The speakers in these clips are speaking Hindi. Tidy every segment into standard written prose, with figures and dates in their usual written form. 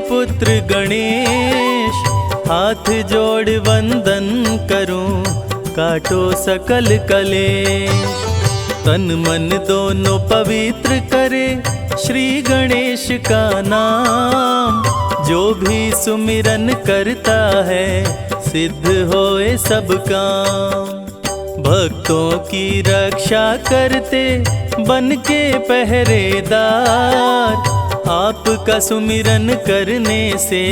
पुत्र गणेश, हाथ जोड़ वंदन करूं, काटो सकल कलेश। तन मन दोनों पवित्र करे श्री गणेश का नाम, जो भी सुमिरन करता है सिद्ध होए सब काम। भक्तों की रक्षा करते बन के पहरेदार, आपका सुमिरन करने से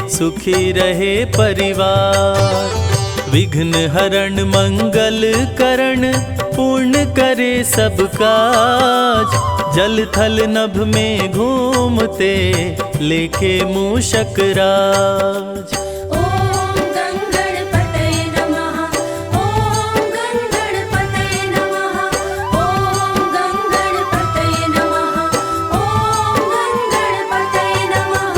सुखी रहे परिवार। विघ्न हरण मंगल करण, पूर्ण करे सब काज, जल थल नभ में घूमते लेके मूषक राज। ओम गंगणपतये नमः, ओम गंगणपतये नमः, ओम गंगणपतये नमः, ओम गंगणपतये नमः।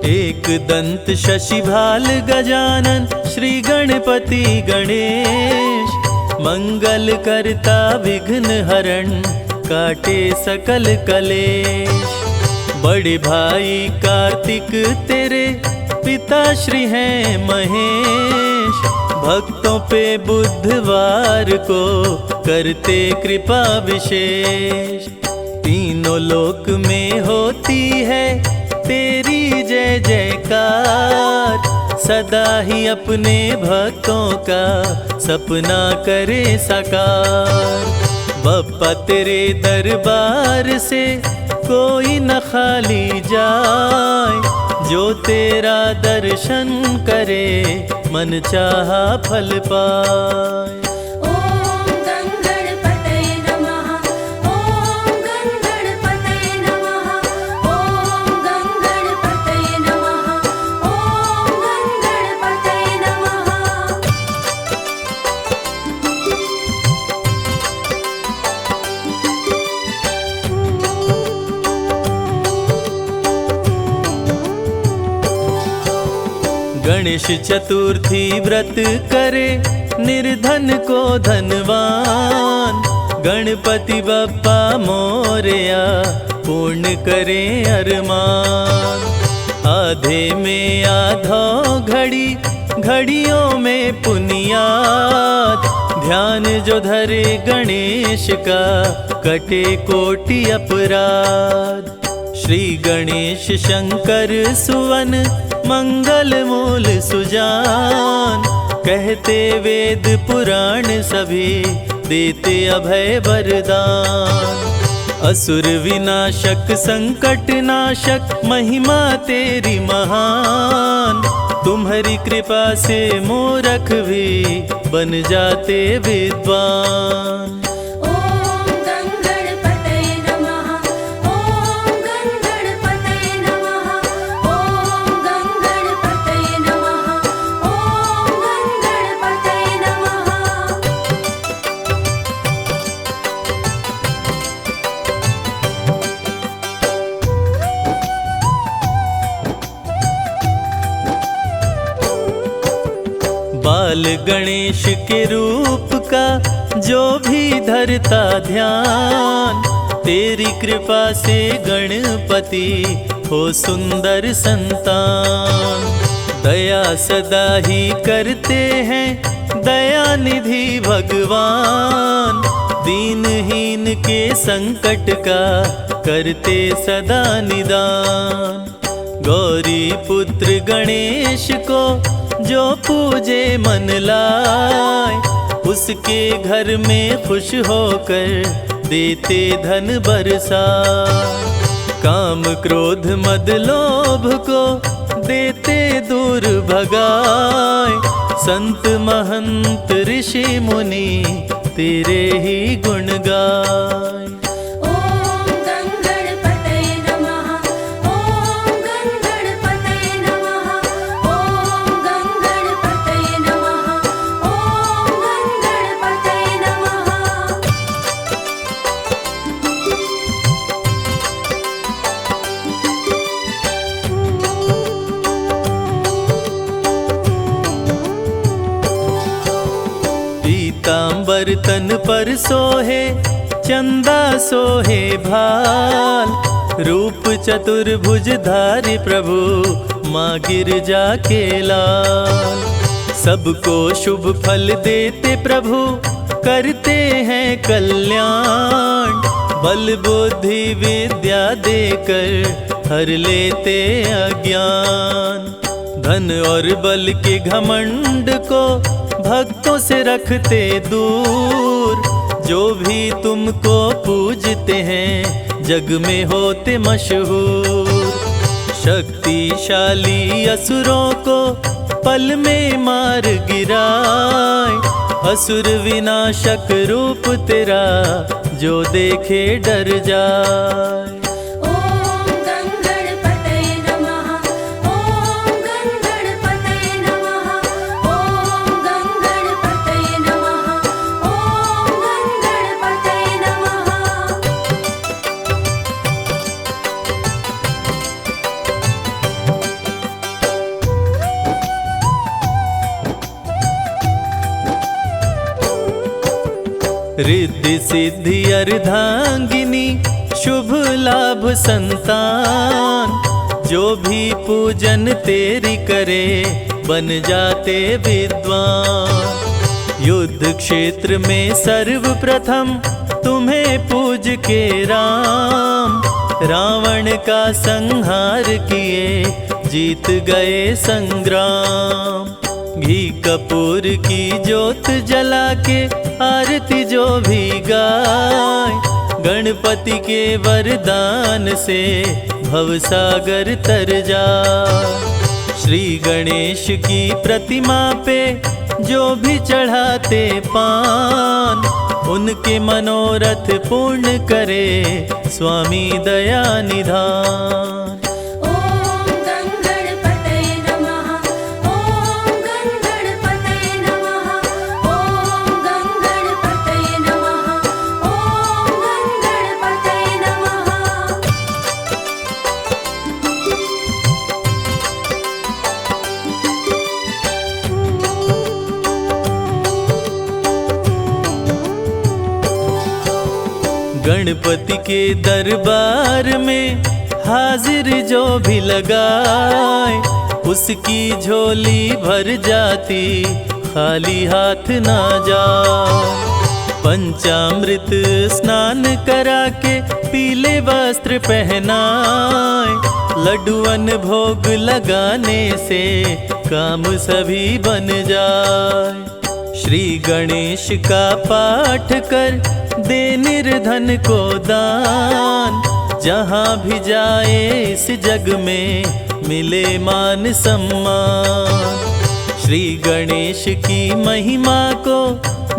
एक दंत शशिभाल गजानन, श्री गणपति गणेश, मंगल करता विघ्न हरण, काटे सकल कलेश। बड़े भाई कार्तिक तेरे पिता श्री हैं महेश, भक्तों पे बुधवार को करते कृपा विशेष। तीनों लोक में होती है तेरी जय जयकार, सदा ही अपने भक्तों का सपना करे साकार। बप्पा तेरे दरबार से कोई न खाली जाए, जो तेरा दर्शन करे मन चाहा फल पाए। ओम गंगणपतये नमः, ओम गंगणपतये नमः, ओम गंगणपतये नमः, ओम गंगणपतये नमः। गणेश चतुर्थी व्रत करे निर्धन को धनवान, गणपति बप्पा मोरया पूर्ण करे अरमान। आधे में आधो घड़ी, घड़ियों में पुनियाद, ध्यान जो धरे गणेश का कटे कोटि अपराध। श्री गणेश शंकर सुवन मंगल मूल सुजान, कहते वेद पुराण सभी देते अभय वरदान। असुर विनाशक संकट नाशक महिमा तेरी महान, तुम्हारी कृपा से मूर्ख भी बन जाते विद्वान। ओम गंगणपतये नमः, ओम गंगणपतये नमः, ओम गंगणपतये नमः, ओम गंगणपतये नमः। बाल गणेश के रूप का जो भी धरता ध्यान, तेरी कृपा से गणपति हो सुंदर संतान। दया सदा ही करते हैं दया निधि भगवान, दीनहीन के संकट का करते सदा निदान। गौरी पुत्र गणेश को जो पूजे मन लाए, उसके घर में खुश होकर देते धन बरसाए। काम क्रोध मद लोभ को देते दूर भगाए, संत महंत ऋषि मुनि तेरे ही गुण गाए। ओम गंगणपतये नमः, ओम गंगणपतये नमः, ओम गंगणपतये नमः, ओम गंगणपतये नमः। पीतांबर तन पर सोहे, चंदा सोहे भाल। रूप चतुर्भुज धारी प्रभु, माँ गिरजा के लाल। सबको शुभ फल देते प्रभु, करते हैं कल्याण। बल बुद्धि विद्या देकर हर लेते अज्ञान। धन और बल के घमंड को भक्तों से रखते दूर। जो भी तुमको पूजते हैं जग में होते मशहूर। शक्तिशाली असुरों को पल में मार गिराए। असुर विनाशक रूप तेरा, जो देखे डर जाए। ओम गंगणपतये नमः, ओम गंगणपतये नमः, ओम गंगणपतये नमः, ओम गंगणपतये नमः। रिद्धि सिद्धि अर्धांगिनी, शुभ लाभ संतान। जो भी पूजन तेरी करे, बन जाते विद्वान। युद्ध क्षेत्र में सर्वप्रथम तुम्हें पूज के राम। रावण का संहार किए, जीत गए संग्राम। घी कपूर की ज्योत जला के आरती जो भी गाय। गणपति के वरदान से भवसागर तर जाए। श्री गणेश की प्रतिमा पे जो भी चढ़ाते पान। उनके मनोरथ पूर्ण करे, स्वामी दया निधान। ओम गंगणपतये नमः, ओम गंगणपतये नमः, ओम गंगणपतये नमः, ओम गंगणपतये नमः। गणपति के दरबार में हाजिर जो भी लगाए। उसकी झोली भर जाती, खाली हाथ ना जाए। पंचामृत स्नान करा के पीले वस्त्र पहनाए। लड्डुअन भोग लगाने से काम सभी बन जाए। श्री गणेश का पाठ कर दे निर्धन को दान। जहाँ भी जाए इस जग में मिले मान सम्मान। श्री गणेश की महिमा को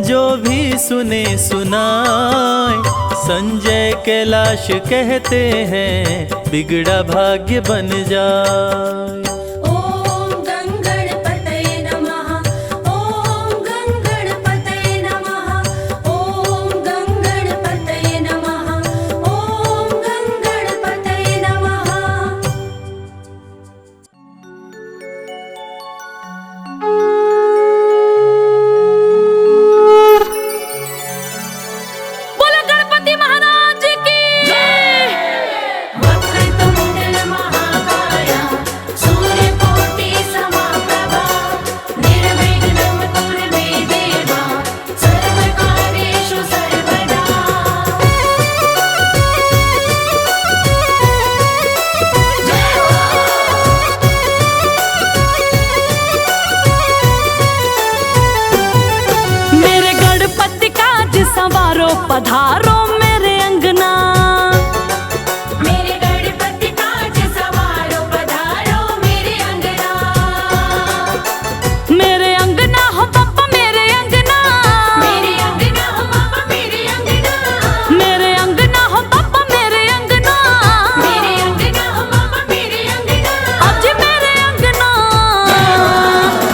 जो भी सुने सुनाए। संजय कैलाश कहते हैं, बिगड़ा भाग्य बन जाए। ओम गंगणपतये नमः, ओम गंगणपतये नमः, ओम गंगणपतये नमः, ओम गंगणपतये नमः। बोलो गणपति महाराज की जय। वक्रतुंड महाकाय, सूर्यकोटि समप्रभा, निर्विघ्नं कुरु मे देव, सर्वकार्येषु सर्वदा। जय हो। मेरे गणपति काज संवारो, पधारो मेरे अंगना। मेरे गणपति काज संवारो, पधारो मेरे अंगना। मेरे अंगना हो बापा मेरे अंगना। मेरे अंगना हो बापा मेरे अंगना। मेरे अंगना हो बापा मेरे अंगना। मेरे अंगना हो बापा मेरे अंगना। आज मेरे अंगना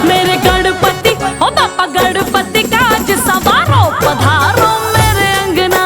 मेरे गणपति हो बापा, गणपति काज संवारो, पधारो मेरे अंगना।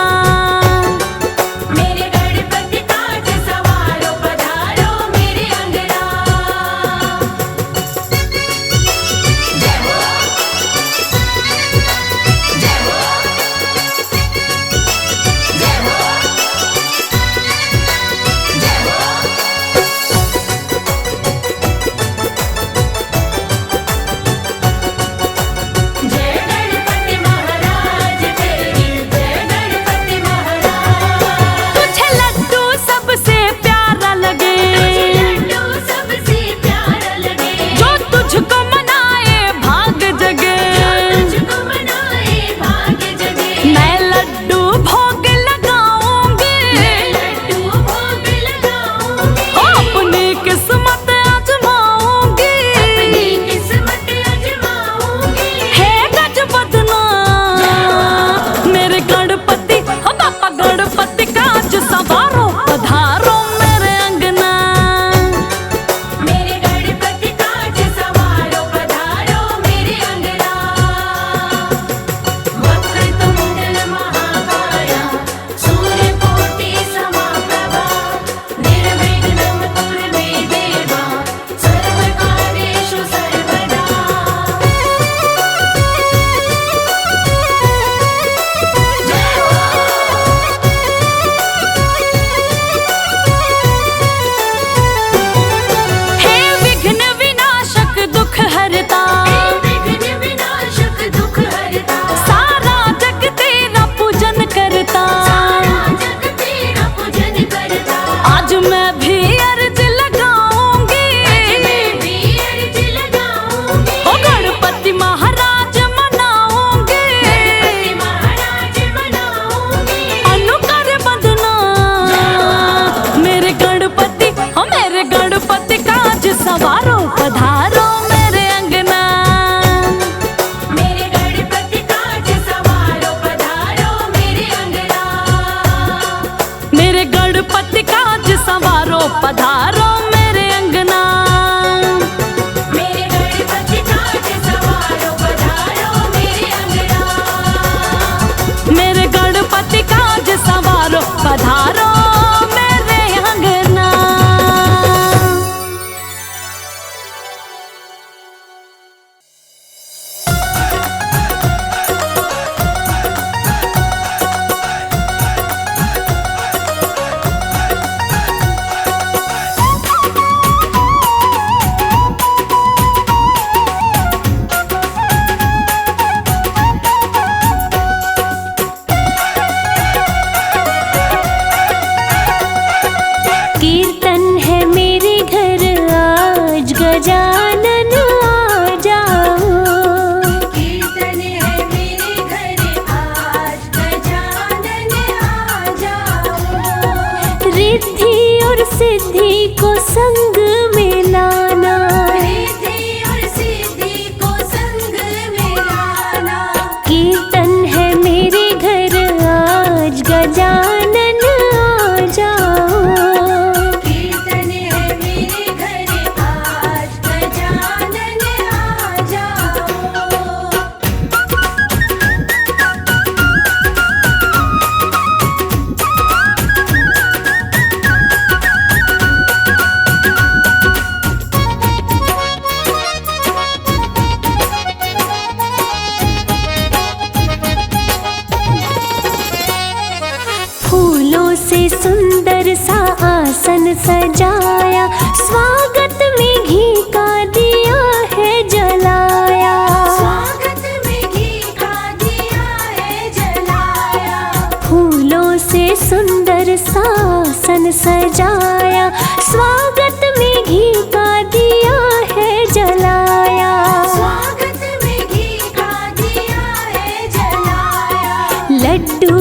आसन सजाया, स्वागत में घी का दिया है जलाया। स्वागत में घी का दिया है जलाया। फूलों से सुंदर आसन सजाया, स्वागत में घी का दिया है जलाया। स्वागत में घी का दिया है जलाया। लड्डू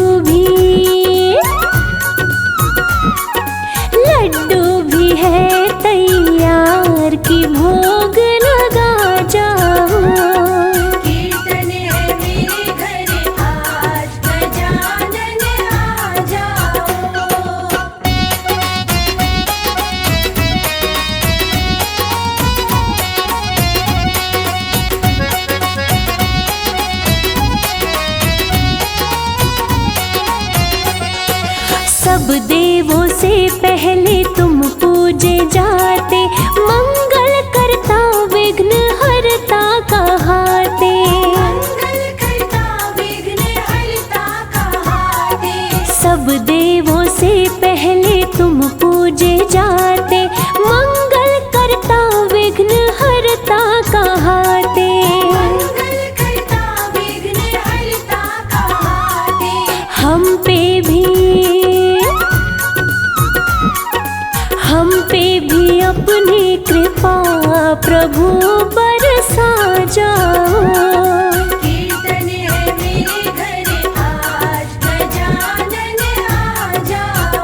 भी है तैयार की भोग लगा जाओ। कीर्तन है मेरे घर आज, गजानन आ जाओ। सब देवों से पहले तुम पूजे जाते, मंगल करता विघ्न हरता कहाते। मंगल करता विघ्न हरता कहाते। सब देवों से पहले तुम पूजे जाते, मंगल करता विघ्न हरता कहाते। मंगल करता विघ्न हरता कहाते। हम पे भी अपनी कृपा प्रभु बरसा जाओ। कीर्तन है मेरे घर आज, गजानन आ जाओ।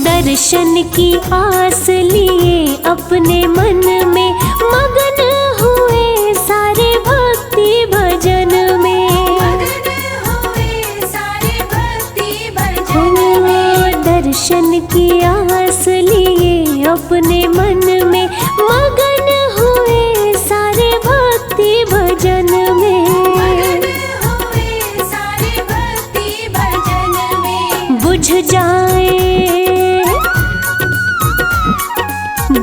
दर्शन की आस लिए अपने मन में मगन हुए सारे भक्ति भजन में। मगन हुए सारे भक्ति भजन में। दर्शन की आस लिए अपने मन में मगन हुए सारे भक्ति भजन में। मगन हुए सारे भक्ति भजन में।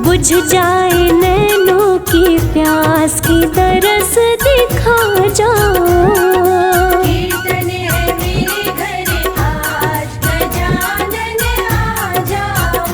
बुझ जाए नैनों की प्यास की तरस दिखा जाओ। कीर्तन है मेरे घर आज, गजानन आ जाओ।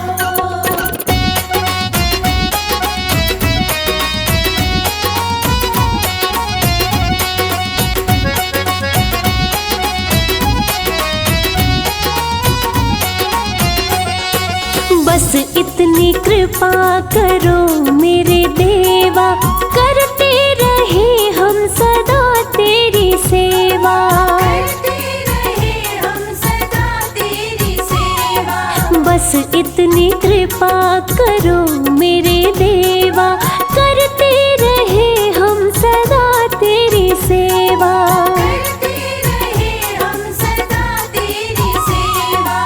बस इतनी कृपा करो मेरे देवा, करते रहे हम सदा तेरी सेवा। करते रहे हम सदा तेरी सेवा। बस इतनी कृपा करो मेरे देवा, करते रहे हम सदा तेरी सेवा। करते रहे हम सदा तेरी सेवा।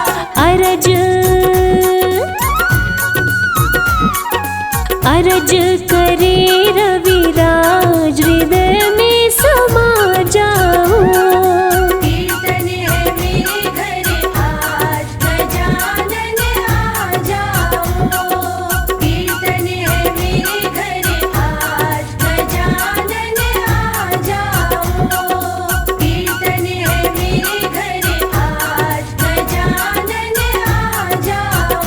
अरज करे रविराज, हृदय में समा जाओ। कीर्तन है मेरे घर आज, गजानन आ जाओ। कीर्तन है मेरे घर आज, गजानन आ जाओ। कीर्तन है मेरे घर आज, गजानन आ जाओ।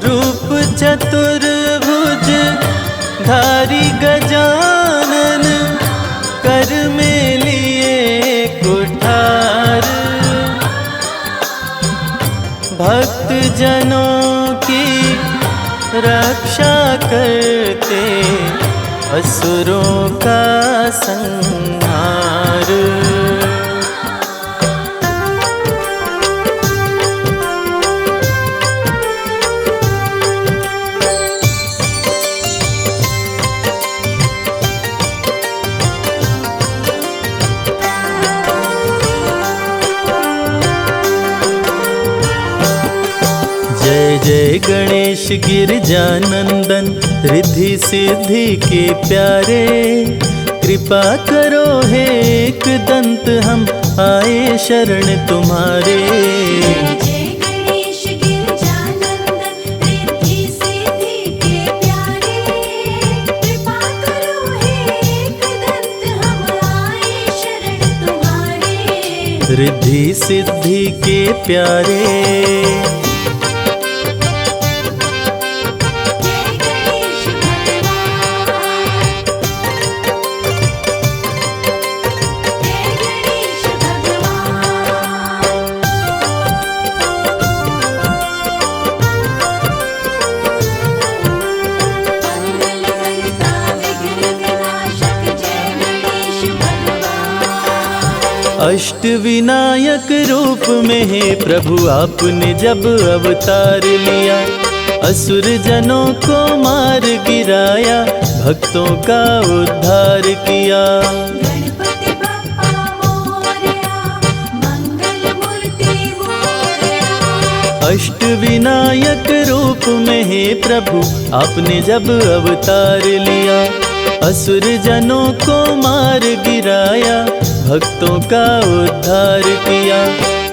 रूप चतुर्भुज धारी गजानन, कर में लिए कुठार। भक्त जनों की रक्षा करते, असुरों का संहार। जय गणेश गिरजानंदन, रिद्धि सिद्धि के प्यारे। कृपा करो हे एक दंत, हम आए शरण तुम्हारे। जय गणेश गिरजानंदन, रिद्धि सिद्धि के प्यारे। कृपा करो हे एक दंत, हम आए शरण तुम्हारे। रिद्धि सिद्धि के प्यारे। अष्ट विनायक रूप में हे प्रभु आपने जब अवतार लिया। असुर जनों को मार गिराया, भक्तों का उद्धार किया। गणपति बप्पा मोरया, मंगल मूर्ति मोरया। अष्ट विनायक रूप में हे प्रभु आपने जब अवतार लिया। असुर जनों को मार गिराया, भक्तों का उद्धार किया।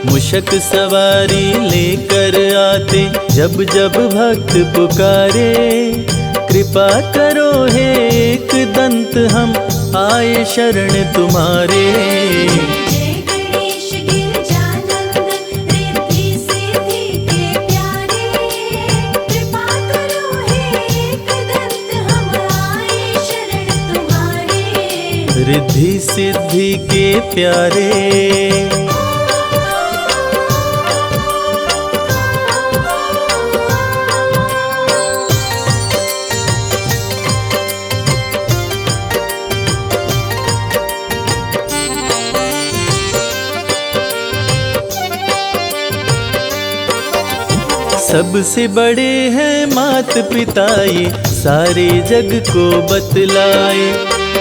मूषक सवारी लेकर आते, जब जब भक्त पुकारे। कृपा करो हे एक दंत, हम आए शरण तुम्हारे। जय गणेश गिरजानंदन, रिद्धि सिद्धि के प्यारे। कृपा करो हे एक दंत, हम आए शरण तुम्हारे। रिद्धि सिद्धि के प्यारे। सबसे बड़े हैं मात पिता, ये सारे जग को बतलाए।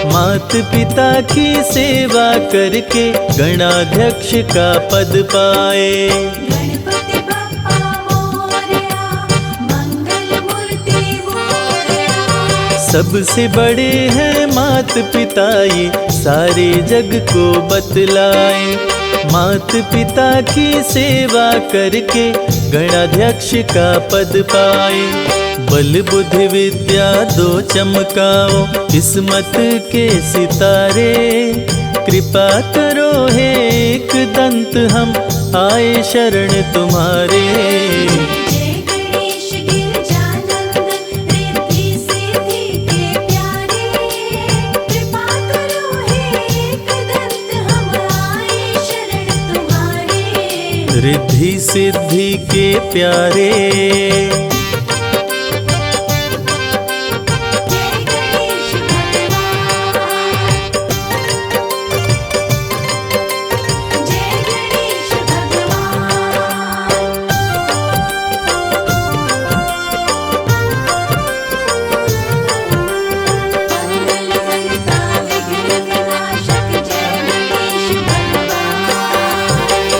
मात पिता की सेवा करके गणाध्यक्ष का पद पाए। गणपति बप्पा मोरया, मंगल मूर्ति मोरया। सबसे बड़े हैं मात पिता, ये सारे जग को बतलाए। मात पिता की सेवा करके गणाध्यक्ष का पद पाए। बल बुद्धि विद्या दो चमकाओ, किस्मत के सितारे। कृपा करो हे एक दंत, हम आए शरण तुम्हारे। जय गणेश गिरजानंदन, रिद्धि सिद्धि के प्यारे। कृपा करो हे एक दंत, हम आए शरण तुम्हारे। रिद्धि सिद्धि के प्यारे।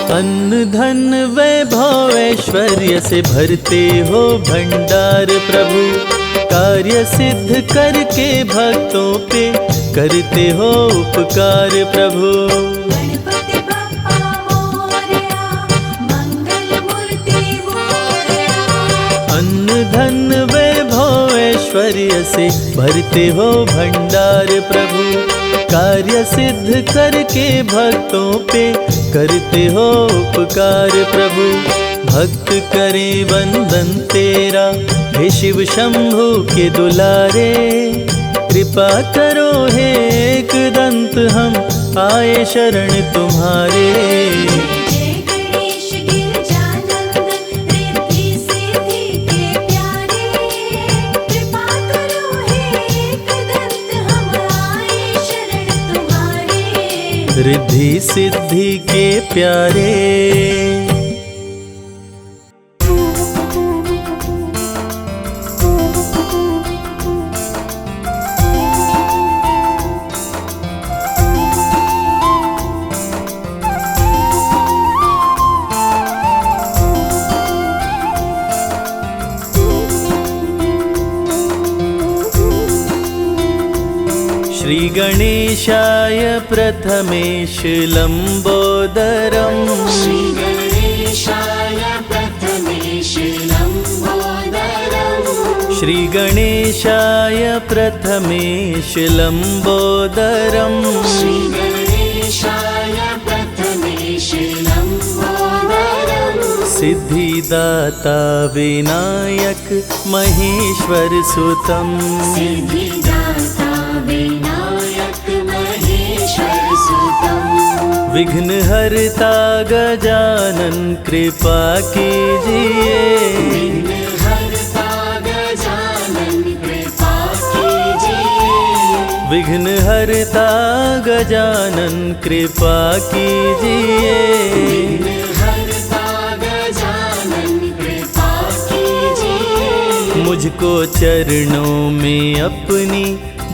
अन्न धन वैभव ऐश्वर्य से भरते हो भंडार प्रभु। कार्य सिद्ध करके भक्तों पे करते हो उपकार प्रभु। गणपति बप्पा मोरया, मंगल मूर्ति मोरया। अन्न धन वैभव ऐश्वर्य से भरते हो भंडार प्रभु। कार्य सिद्ध करके भक्तों पे करते हो उपकार प्रभु। भक्त करे वंदन तेरा, हे शिव शंभु के दुलारे। कृपा करो हे एक दंत, हम आए शरण तुम्हारे। जय गणेश गिरजानंदन, रिद्धि सिद्धि के प्यारे। कृपा करो हे एक दंत, हम आए शरण तुम्हारे। रिद्धि सिद्धि के प्यारे। श्रीगणेशाय प्रथमेश लम्बोदरम् श्रीगणेशाय प्रथमेश लम्बोदरम् श्रीगणेशाय प्रथमेश लम्बोदरम् श्रीगणेशाय प्रथमेश लम्बोदरम् सिद्धिदाता विनायक महेश्वर सुतम् सिद्धिदाता विनायक महेश्वर सुतम् विघ्नहर्ता गजानन कृपा कीजिए विघ्नहर्ता गजानन कृपा कीजिए विघ्नहर्ता गजानन कृपा कीजिए विघ्नहर्ता गजानन कृपा कीजिए मुझको चरणों में अपनी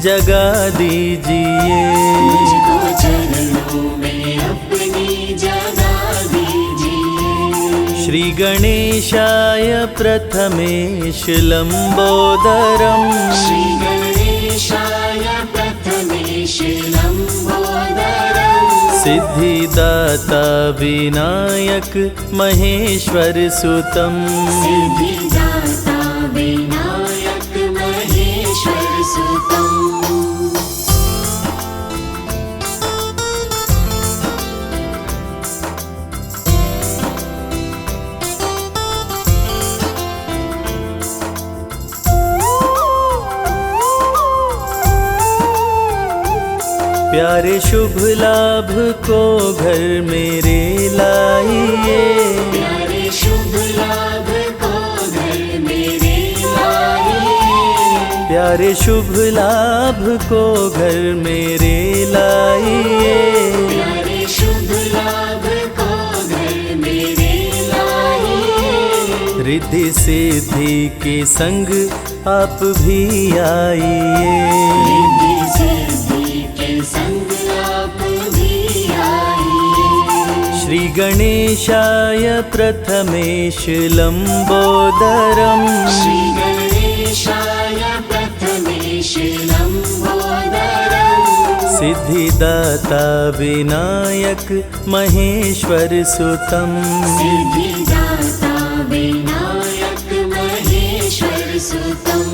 जगा दीजिए मुझको चरणों में अपनी जगा दीजिए श्री गणेशाय प्रथमेश लम्बोदरम् श्री गणेशाय प्रथमेश लम्बोदरम् सिद्धिदाता विनायक महेश्वर सुतम् सिद्धिदाता विनायक महेश्वर सुतम् प्यारे शुभ लाभ को घर मेरे लाइए प्यारे शुभ लाभ को घर मेरे लाइए प्यारे शुभ लाभ को घर मेरे लाइए प्यारे शुभ लाभ को घर मेरे लाइए रिद्धि सिद्धि के संग आप भी आइए रिद्धि सिद्धि के संग आप भी आइए श्री गणेशाय प्रथमेश लम्बोदरम् श्री गणेशाय प्रथमेश लम्बोदरम् सिद्धिदाता विनायक महेश्वर सुतम् सिद्धिदाता विनायक महेश्वर सुतम्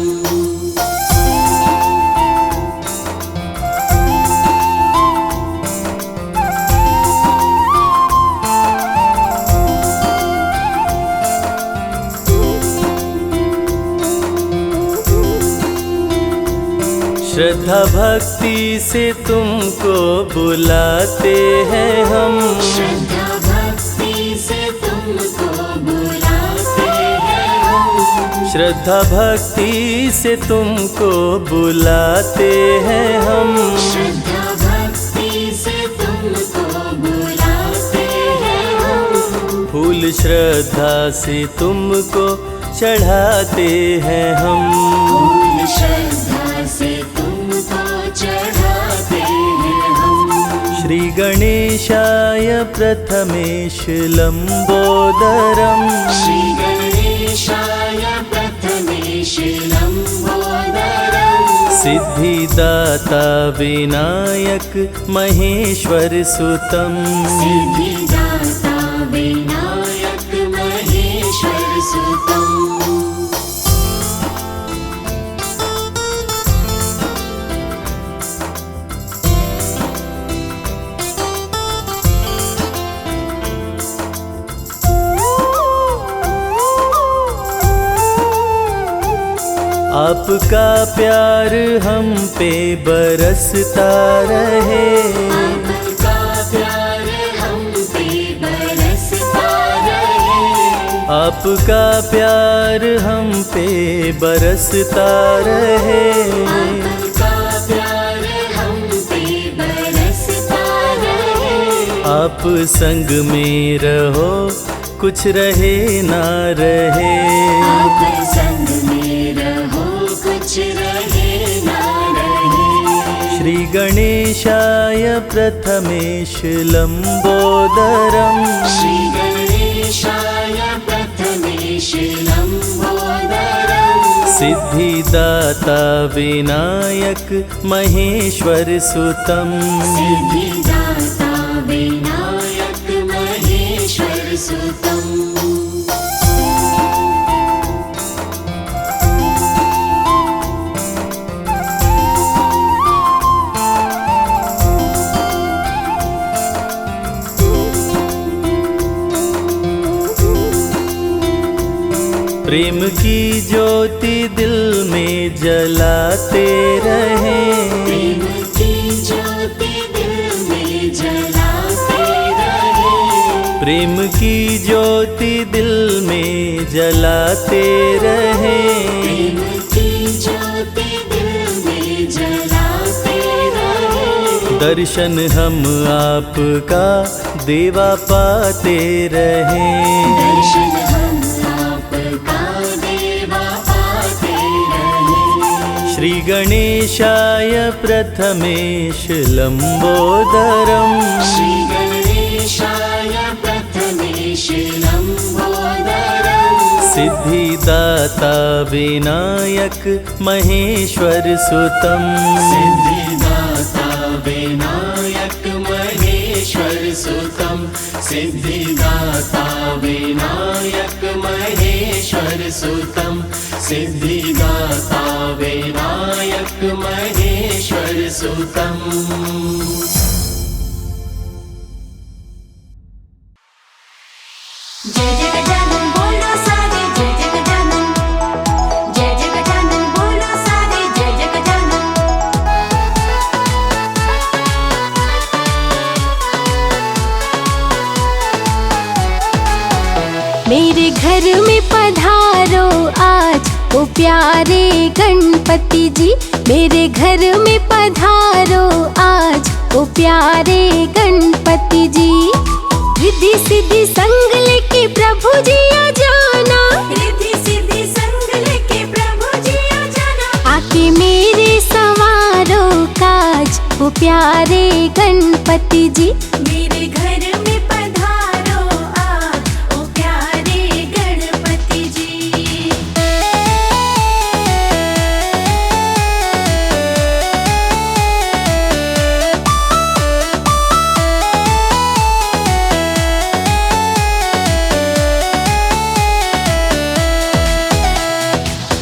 श्रद्धा भक्ति से तुमको बुलाते हैं हम श्रद्धा भक्ति से तुमको बुलाते हैं हम श्रद्धा भक्ति से तुमको बुलाते हैं हम श्रद्धा भक्ति से तुमको बुलाते हैं हम फूल श्रद्धा से तुमको चढ़ाते हैं हम फूल श्रद्धा से तुमको चढ़ाते हैं हम श्री गणेशाय प्रथमेश लम्बोदरम् श्री गणेशाय प्रथमेश लम्बोदरम् सिद्धिदाता विनायक महेश्वर सुतम् सिद्धिदाता विनायक महेश्वर सुतम् आपका प्यार हम पे बरसता रहे आपका प्यार हम पे बरसता रहे आपका प्यार हम पे बरसता रहे आपका प्यार हम पे बरसता रहे आप संग में रहो कुछ रहे ना रहे आप संग में रहो कुछ रहे ना रहे श्री गणेशाय प्रथमेश लम्बोदरम् श्री गणेशाय प्रथमेश लम्बोदरम् सिद्धिदाता विनायक महेश्वर सुतम। सिद्धिदाता विनायक महेश्वर सुतम। प्रेम की ज्योति दिल में जलाते रहें। प्रेम की ज्योति दिल में जलाते रहें। प्रेम की ज्योति दिल में जलाते रहें। प्रेम की ज्योति दिल में जलाते रहें। दर्शन हम आपका देवा पाते रहें। दर्शन हम आपका देवा पाते रहें। श्री गणेशाय प्रथमेश लंबोदरम। श्री गणेशाय प्रथमेश लंबोदरम। सिद्धिदाता विनायक महेश्वर सुतम। सिद्धिदाता विनायक महेश्वर सुतम। सिद्धिदाता विनायक महेश्वर सुतम। सिद्धिदाता विनायक महेश्वर सुतम। जय जय गजानन बोलो सारे जय जय गजानन। जय जय गजानन बोलो सारे जय जय गजानन। मेरे घर में पधारो आज ओ प्यारे गणपति जी। मेरे घर में पधारो आज ओ प्यारे गणपति जी। रिद्धि सिद्धि संग लेके प्रभु जी आ जाना। रिद्धि सिद्धि संग लेके प्रभु जी आ जाना। आके मेरे सवारो काज ओ प्यारे गणपति जी। मेरे घर में पधारो आज ओ प्यारे गणपति जी।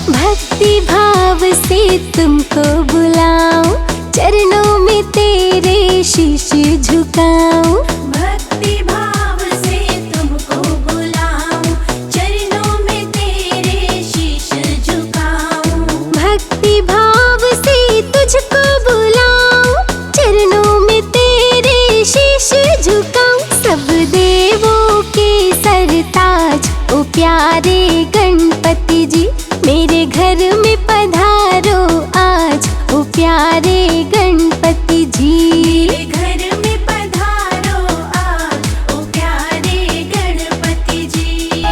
भक्ति भाव से तुमको बुलाऊं। चरणों में तेरे शीश झुकाऊं। भक्ति भाव से तुमको बुलाऊं। चरणों में तेरे शीश झुकाऊं। भक्ति भाव से तुझको बुलाऊं। चरणों में तेरे शीश झुकाऊं। सब देवों के सरताज ओ प्यारे गणपति जी। मेरे घर में पधारो आज ओ प्यारे गणपति जी। मेरे घर में पधारो आज ओ प्यारे गणपति जी।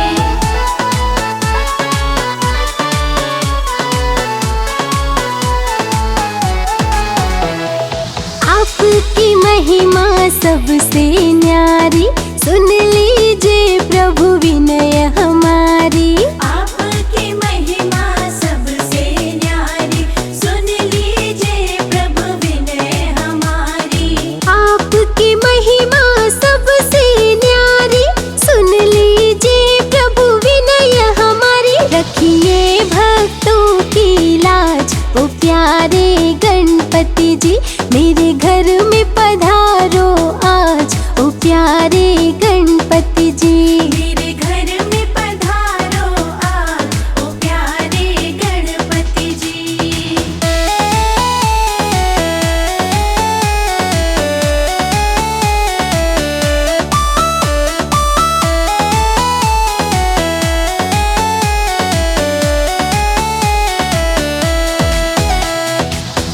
आपकी महिमा सबसे न्यारी। सुन लीजिए प्रभु विनय हमारी। आपकी महिमा सबसे न्यारी। सुन लीजिए प्रभु विनय हमारी। आपकी महिमा सबसे न्यारी। सुन लीजिए प्रभु विनय हमारी। रखिए भक्तों की लाज ओ प्यारे गणपति जी। मेरे घर में पधारो आज ओ प्यारे गणपति जी। मेरे घर में पधारो आज ओ प्यारे गणपति जी।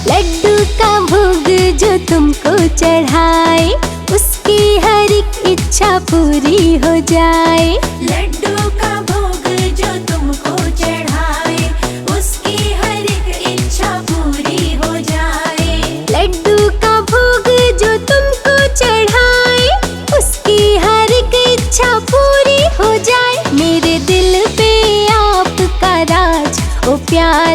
लड्डू का भोग जो तुमको चढ़ाए। उसकी हर एक इच्छा पूरी हो जाए। लड्डू का भोग जो तुमको चढ़ाए। उसकी हर एक इच्छा पूरी हो जाए। लड्डू का भोग जो तुमको चढ़ाए। उसकी हर एक इच्छा पूरी हो जाए। मेरे दिल पे आपका राज ओ प्यारे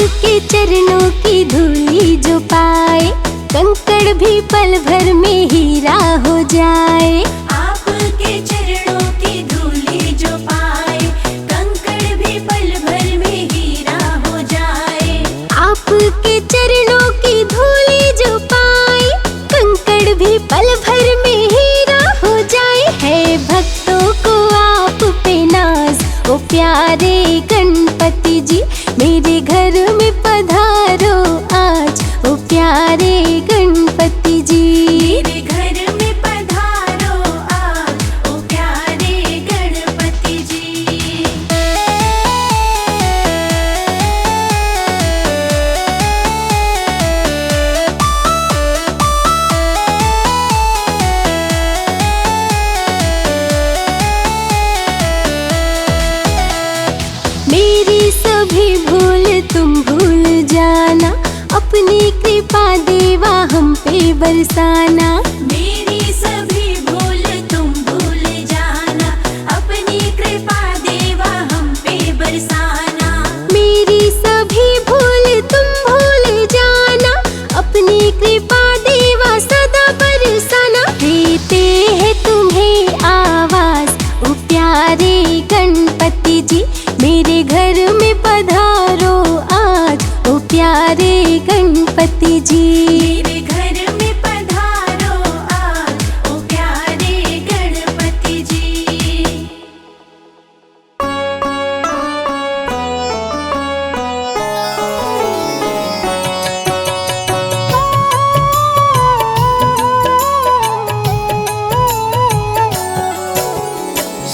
आपके चरणों की धूली जो पाए, कंकड़ भी पल भर में हीरा हो जाए। आपके चरणों की धूली जो पाए, कंकड़ भी पल भर में हीरा हो जाए। आपके चरणों की धूली जो पाए, कंकड़ भी पल भर में हीरा हो जाए। है भक्तों को आप पे नाज, ओ प्यारे गणपति जी, मेरे घर में पधारो आज, ओ प्यारे गणपति जी। मेरे घर में पधारो आज, ओ प्यारे गणपति जी। मेरी सभी भूल तुम भूल जाना, अपनी कृपा देवा हम पे बरसाना। मेरी सभी भूल तुम भूल जाना, अपनी कृपा देवा हम पे बरसाना। मेरी सभी भूल तुम भूल जाना, अपनी कृपा देवा सदा बरसाना। देते हैं तुम्हें आवाज, ओ प्यारे गणपति जी, मेरे घर में पधारो आज, ओ प्यारे गणपति जी। मेरे घर में पधारो आज, ओ प्यारे गणपति जी।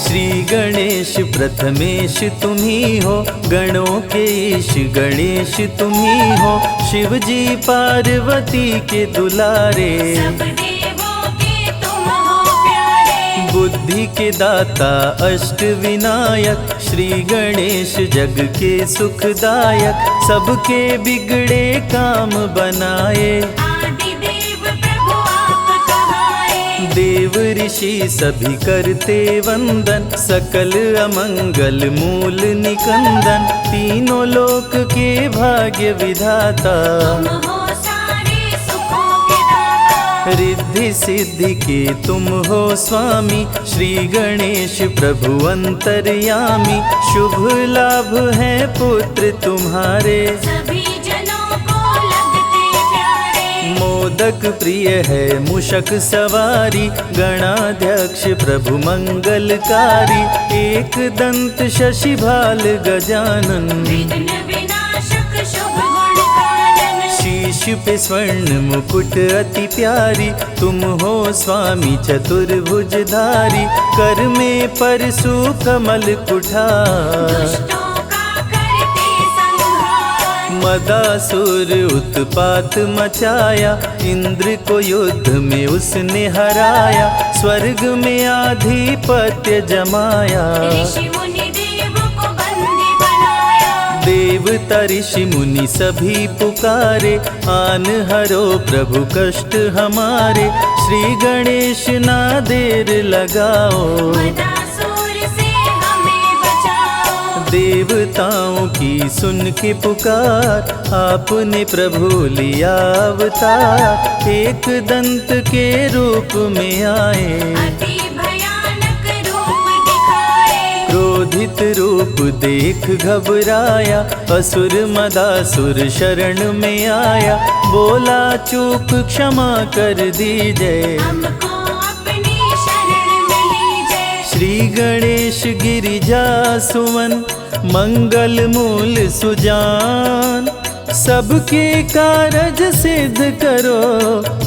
श्री गणेश प्रथमेश तुम ही हो, गणों के ईश गणेश तुम ही हो। शिव जी पार्वती के दुलारे, सब देवों के तुम हो प्यारे। बुद्धि के दाता अष्ट विनायक, श्री गणेश जग के सुखदायक। सबके बिगड़े काम बनाए, आदि देव प्रभु आप कहाए। देव ऋषि सभी करते वंदन, सकल अमंगल मूल निकंदन। तीनों लोक के भाग्य विधाता, तुम हो सारे सुखों के दाता। रिद्धि सिद्धि के तुम हो स्वामी, श्री गणेश प्रभु अंतर्यामी। शुभ लाभ है पुत्र तुम्हारे, सभी जनों को लगते प्यारे। मोदक प्रिय है मूषक सवारी, गणाध्यक्ष प्रभु मंगलकारी। एक दंत शशि भाल गजानन, विघ्न विनाशक शुभ गुण कानन। शीश पे स्वर्ण मुकुट अति प्यारी, तुम हो स्वामी चतुर्भुजधारी। कर में परशु कमल कुठार, दुष्टों का करते संहार। मदासुर उत्पात मचाया, इंद्र को युद्ध में उसने हराया। स्वर्ग में आधिपत्य जमाया, ऋषि मुनि देव को बंदी बनाया। देवता ऋषि मुनि सभी पुकारे, आन हरो प्रभु कष्ट हमारे। श्री गणेश ना देर लगाओ, मदासुर से हमें बचाओ। देवताओं की सुन के पुकार, आपने प्रभु लिया अवतार। एक दंत के रूप में आए, अति भयानक रूप दिखाए। क्रोधित रूप देख घबराया। असुर मदासुर शरण में आया, बोला चूक क्षमा कर दीजिए। हमको अपनी शरण में लीजिए। श्री गणेश गिरिजा सुवन, मंगल मूल सुजान। सबके कारज सिद्ध करो,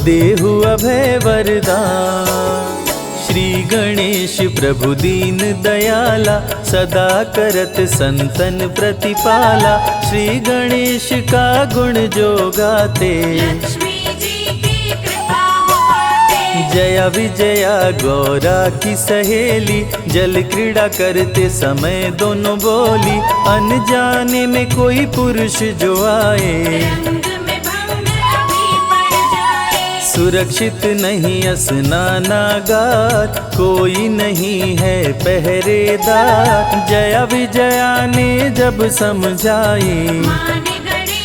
देहु अभय वरदान। श्री गणेश प्रभु दीन दयाला, सदा करत संतन प्रतिपाला। श्री गणेश का गुण जो गाते, लक्ष्मी जी की कृपा हो पाते। जया विजया गौरा की सहेली, जल क्रीड़ा करते समय दोनों बोली। अनजाने में कोई पुरुष जो आए, रंग में भंग अभी पड़ जाए। सुरक्षित नहीं स्नानागार, कोई नहीं है पहरेदार। जया विजया ने जब समझाई, माने गणेश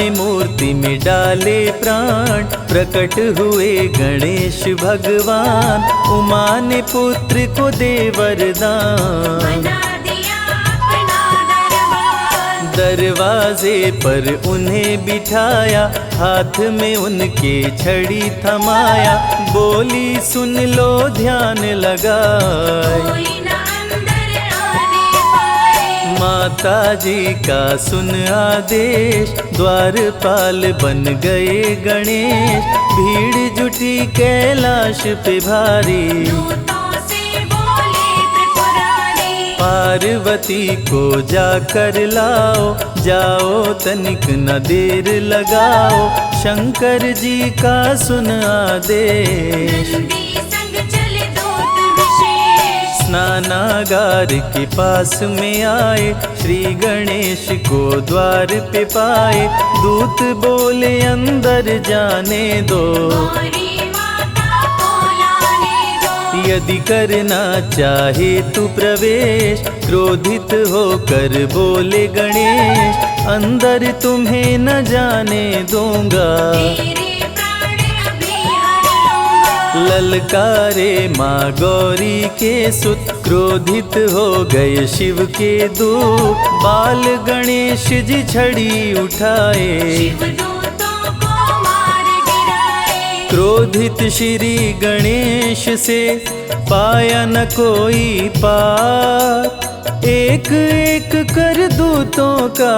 माने मूर्ति में डाले प्राण, प्रकट हुए गणेश भगवान, उमा ने पुत्र को दे वरदान। दरवाजे पर उन्हें बिठाया, हाथ में उनके छड़ी थमाया, बोली सुन लो ध्यान लगाए। माता जी का सुन आदेश, द्वारपाल बन गए गणेश, भीड़ जुटी कैलाश पे भारी। पार्वती को जाकर लाओ, जाओ तनिक न देर लगाओ, शंकर जी का सुन आदेश। स्नानागार के पास में आए, श्री गणेश को द्वार पे पाए, दूत बोले अंदर जाने दो। यदि करना चाहे तू प्रवेश, क्रोधित होकर बोले गणेश, अंदर तुम्हें न जाने दूंगा। ललकारे माँ गौरी के सुत, क्रोधित हो गए शिव के दूत, बाल गणेश जी छड़ी उठाए। क्रोधित श्री गणेश से पाया न कोई पार, एक एक कर दूतों का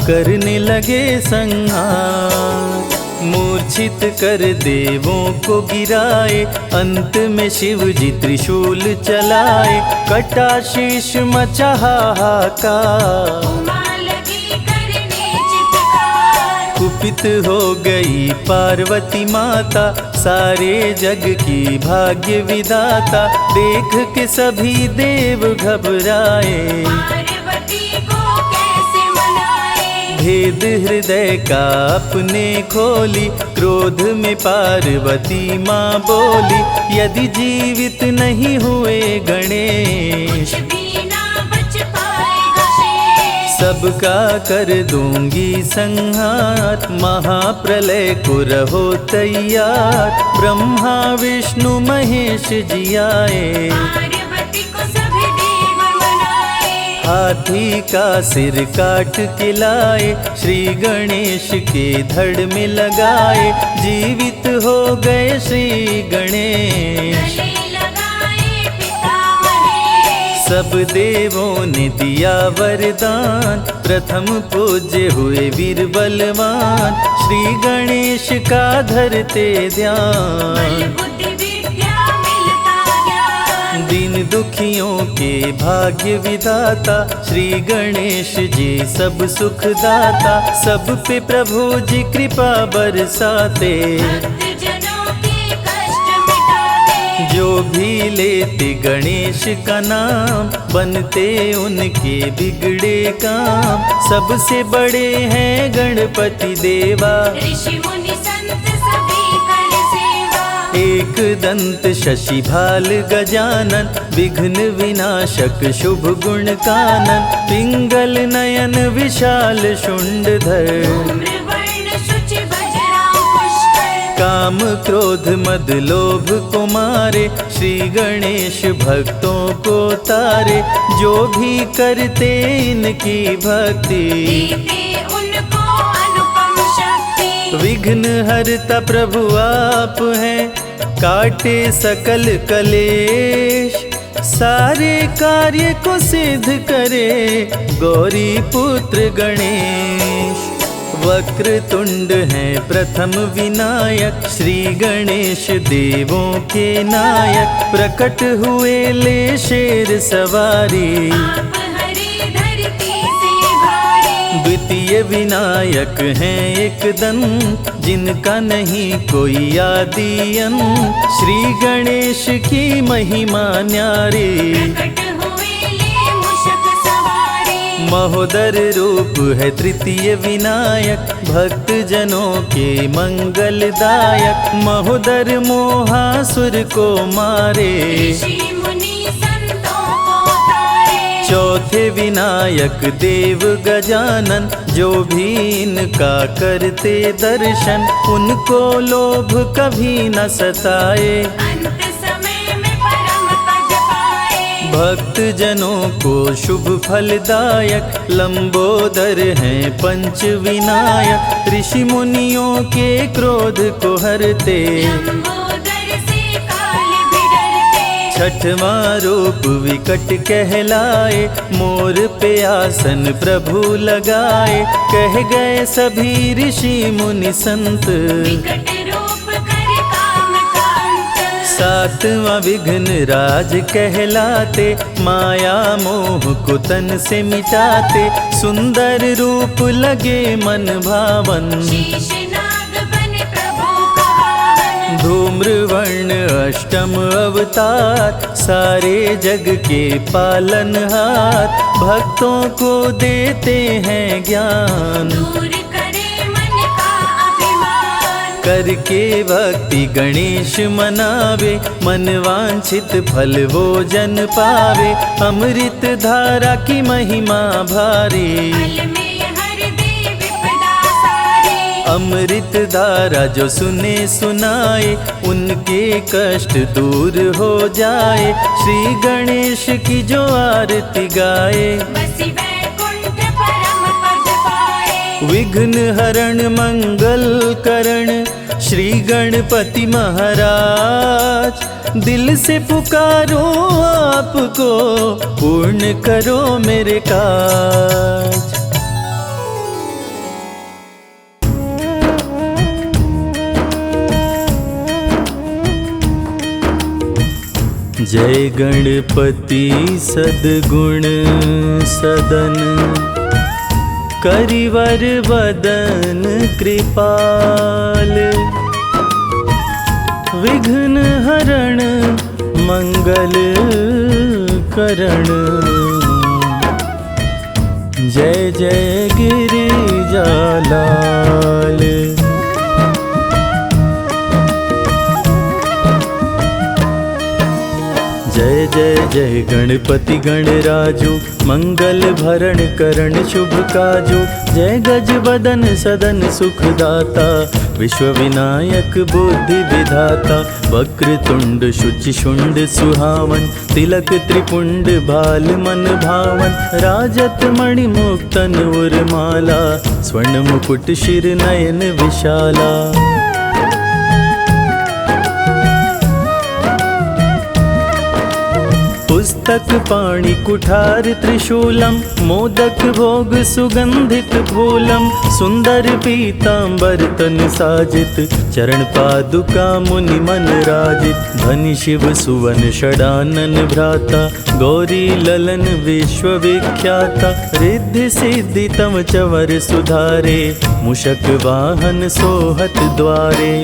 करने लगे संहार। मूर्छित कर देवों को गिराए, अंत में शिव जी त्रिशूल चलाए, कटा शीश मचा हाहाकार। कुपित हो गई पार्वती माता, सारे जग की भाग्य विधाता, देख के सभी देव घबराए। भेद हृदय का अपने खोली, क्रोध में पार्वती माँ बोली, यदि जीवित नहीं हुए गणेश, सबका कर दूंगी संहार। महाप्रलय को रहो तैयार, ब्रह्मा विष्णु महेश जी आए। हाथी का सिर काट के लाए, श्री गणेश के धड़ में लगाए, जीवित हो गए श्री गणेश। सब देवों ने दिया वरदान, प्रथम पूज्य हुए वीर बलवान, श्री गणेश का धरते ध्यान। दीन दुखियों के भाग्य विधाता, श्री गणेश जी सब सुख दाता, सब पे प्रभु जी कृपा बरसाते। जो भी लेते गणेश का नाम, बनते उनके बिगड़े काम, सबसे बड़े हैं गणपति देवा। एक दंत शशि भाल गजानन, विघ्न विनाशक शुभ गुण कानन, पिंगल नयन विशाल शुंडधर। काम क्रोध मद लोभ को मारे, श्री गणेश भक्तों को तारे, जो भी करते इनकी भक्ति। विघ्न हरता प्रभु आप हैं, काटे सकल कलेश, सारे कार्य को सिद्ध करे गौरी पुत्र गणेश। वक्रतुंड हैं प्रथम विनायक, श्री गणेश देवों के नायक, प्रकट हुए ले शेर सवारी। द्वितीय विनायक हैं एक दंत, जिनका नहीं कोई आदि अंत, श्री गणेश की महिमा न्यारी। महोदर रूप है तृतीय विनायक, भक्त जनों के मंगलदायक, महोदर मोहासुर को मारे। चौथे विनायक देव गजानन, जो भी इनका करते दर्शन, उनको लोभ कभी न सताए। अंत समय में परम पद पाए। भक्त जनों को शुभ फलदायक, लंबोदर हैं पंच विनायक, ऋषि मुनियों के क्रोध को हरते। लंबोदर से काल भी डरते। छठवां रूप विकट कहलाए, मोर पे आसन प्रभु लगाए, कह गए सभी ऋषि मुनि संत। विकट रूप कर काम का अंत। सातवां विघ्न राज कहलाते, माया मोह को तन से मिटाते, सुंदर रूप लगे मन भावन। शेषनाग बने प्रभु का वाहन। धूम्रवर्ण अष्टम अवतार, सारे जग के पालनहार, भक्तों को देते हैं ज्ञान। दूर करे मन का अभिमान। करके भक्ति गणेश मनावे, मन वांछित फल वो जन पावे, अमृत धारा की महिमा भारी। फल में हर दे विपदा सारी। अमृत धारा जो सुने सुनाए, उनके कष्ट दूर हो जाए, श्री गणेश की जो आरती गाए। बसी वैकुंठ परम पद पाए। विघ्न हरण मंगल करण, श्री गणपति महाराज, दिल से पुकारो आपको, पूर्ण करो मेरे काज। जय गणपति सद्गुण सदन, करिवर वदन कृपाल, विघ्न हरण मंगल करण। जय जय गिरिजालाल। जय जय जय गणपति गणराजो, मंगल भरण करण शुभ काजो। जय गज बदन सदन सुखदाता, विश्व विनायक बुद्धि विधाता। वक्रतुंड शुचि शुंड सुहावन, तिलक त्रिपुंड भाल मन भावन। राजत मणि मुक्तन उर्माला, स्वर्ण मुकुट शिर नयन विशाला। पुस्तक पाणि कुठार त्रिशूलम, मोदक भोग सुगंधित फूलम। सुंदर पीतांबर तन साजित, चरण पादुका मुनि मन राजित। धनि शिव सुवन षडानन भ्राता, गौरी ललन विश्व विख्याता। रिद्धि सिद्धि तम चवर सुधारे, मूषक वाहन सोहत द्वारे।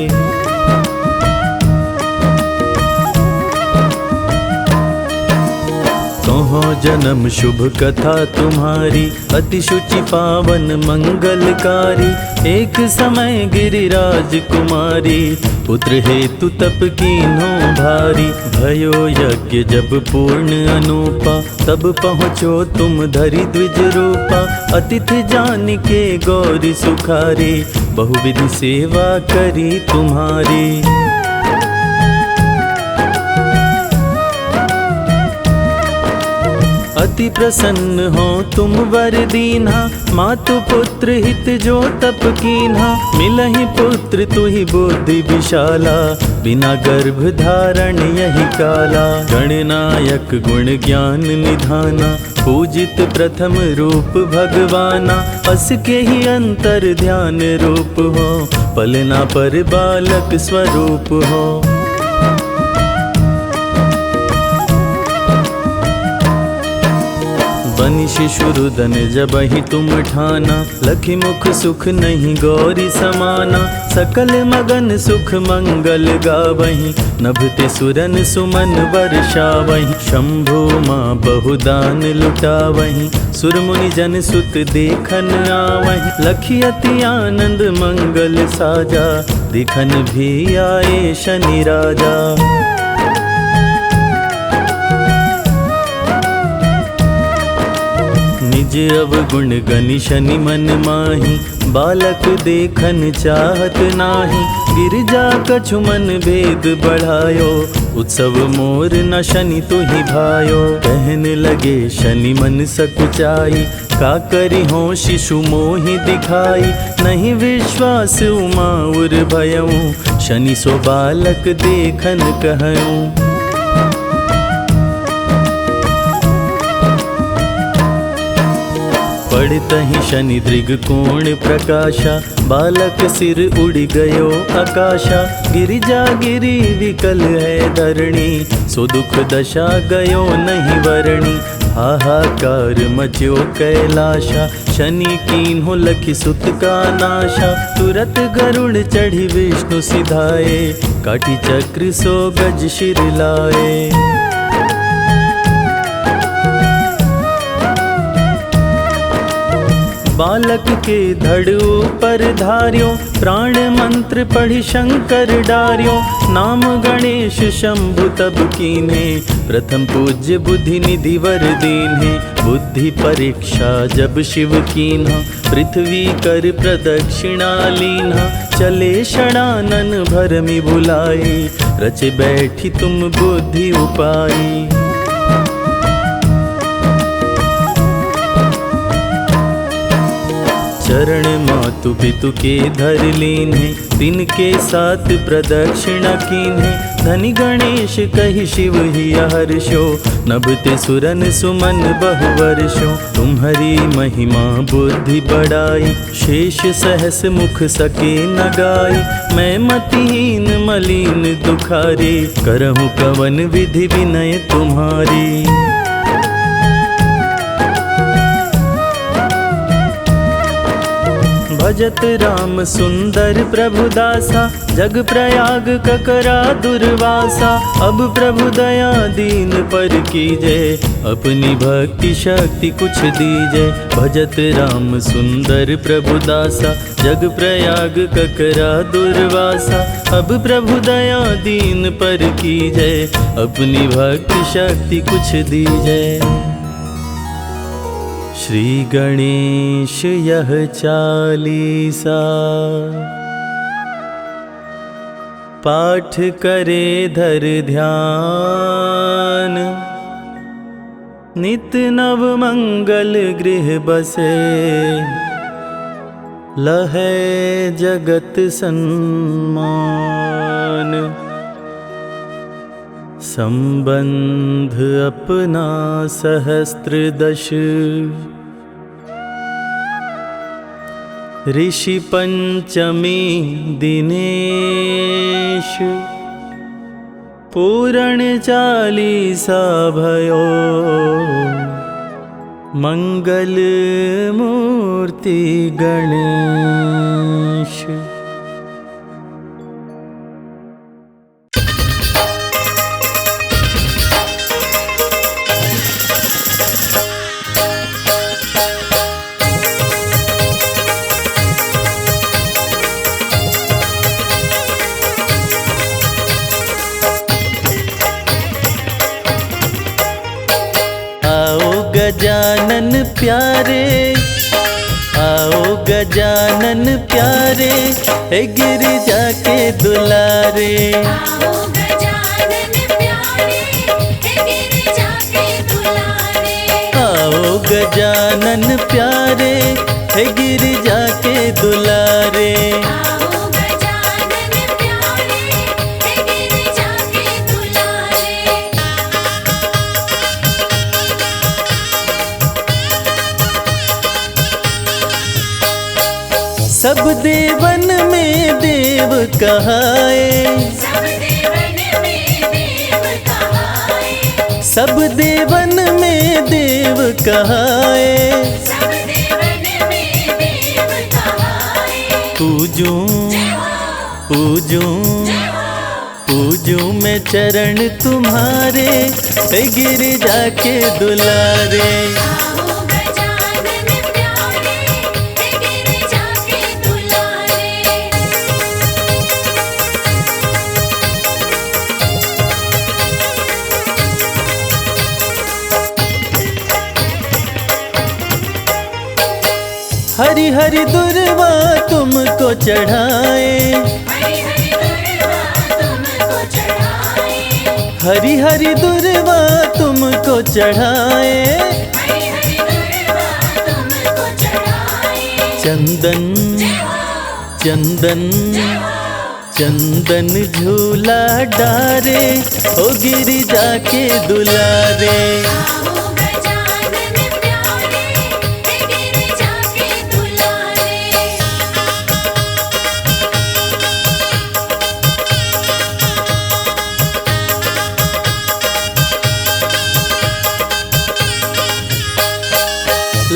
कहो जन्म शुभ कथा तुम्हारी, अति शुचि पावन मंगलकारी। एक समय गिरिराज कुमारी, पुत्र हेतु तप कीन्हो भारी। भयो यज्ञ जब पूर्ण अनूपा, तब पहुँचो तुम धरि द्विज रूपा। अतिथि जान के गौरी सुखारी, बहुविधि सेवा करी तुम्हारी। अति प्रसन्न हो तुम वर दीन्हा, मातु पुत्र हित जो तप कीन्हा। मिलहि पुत्र तुहि बुद्धि विशाला, बिना गर्भ धारण यही काला। गणनायक गुण ज्ञान निधाना, पूजित प्रथम रूप भगवाना। अस के ही अंतर ध्यान रूप हो, पलना पर बालक स्वरूप हो। बनि शिशुरुदन जबहि तुम ठाना, लखि मुख सुख नहीं गौरी समाना। सकल मगन सुख मंगल गावहीं, नभते सुरन सुमन वर्षावहीं। शंभु माँ बहुदान लुटावहीं, सुर मुनि जन सुत देखन आवहीं। लखि अति आनंद मंगल साजा, दिखन भी आए शनि राजा। निज अवगुण गनि शनि मन माही, बालक देखन चाहत नाही। गिरजा कछु मन भेद बढ़ायो, उत्सव मोर न शनि तुहि भायो। कहन लगे शनि मन सकुचाई, का करि हो शिशु मोहि दिखाई। नहीं विश्वास उमा उर भयऊँ, शनि सो बालक देखन कहऊँ। पढ़तहि शनि दृग कोण प्रकाशा, बालक सिर उड़ गयो आकाशा। गिरिजा गिरी विकल है धरणी, सो दुख दशा गयो नहीं वरणी। हाहाकार मच्यो कैलाशा, शनि कीन्हो लखि सुत का नाशा। तुरत गरुड़ चढ़ी विष्णु सिधाए, काटी चक्र सो गज शिर लाए। बालक के धड़ ऊपर धार्यो, प्राण मंत्र पढ़ि शंकर डार्यो। नाम गणेश शंभु तब कीन्हे, प्रथम पूज्य बुद्धि निधि वर दीन्हे। बुद्धि परीक्षा जब शिव कीन्हा, पृथ्वी कर प्रदक्षिणा लीन्हा। चले षडानन भरमि बुलाई, रचे बैठी तुम बुद्धि उपाई। चरण मातु पितु के धर लीन्हे, तिनके साथ प्रदक्षिणा कीन्हे। धनि गणेश कहि शिव ही हर्षो, नभते सुरन सुमन बहु वर्षो। तुम्हारी महिमा बुद्धि बढ़ाई, शेष सहस मुख सके न गाई। मैं मतिहीन मलिन दुखारे, करहूँ कवन विधि विनय तुम्हारी। भजत राम सुंदर प्रभु दासा, जग प्रयाग ककरा दुर्वासा। अब प्रभु दया दीन पर कीजे, अपनी भक्ति शक्ति कुछ दीजे। भजत राम सुंदर प्रभु दासा, जग प्रयाग ककरा दुर्वासा। अब प्रभु दया दीन पर कीजे, अपनी भक्ति शक्ति कुछ दीजे। श्री गणेश यह चालीसा, पाठ करे धर ध्यान। नित नव मंगल गृह बसे, लहै जगत सन्मान। संबंध अपना सहस्त्र दश, ऋषि पंचमी दिनेश। पूर्ण चालीसा भयो, मंगल मूर्ति गणेश। गजानन प्यारे, आओ गजानन प्यारे, हे गिरिजा के दुलारे। आओ गजानन प्यारे, हे गिरिजा के दुलारे। आओ गजानन प्यारे, हे गिरिजा के दुलारे। आओ गजानन प्यारे, हे गिरिजा के दुलारे। सब देवन में देव कहाए, सब देवन में देव कहाए। सब देवन में देव कहाए। सब देवन में देव कहाए। पूजूं पूजूं पूजूं मैं चरण तुम्हारे, हे गिरिजा के दुलारे। आओ गजानन प्यारे, हे गिरिजा के दुलारे। हरी हरी दुर्वा तुमको चढ़ाए, हरी हरी दुर्वा तुमको चढ़ाए। चंदन चंदन चंदन झूला डारे, ओ गिरिजा के दुलारे।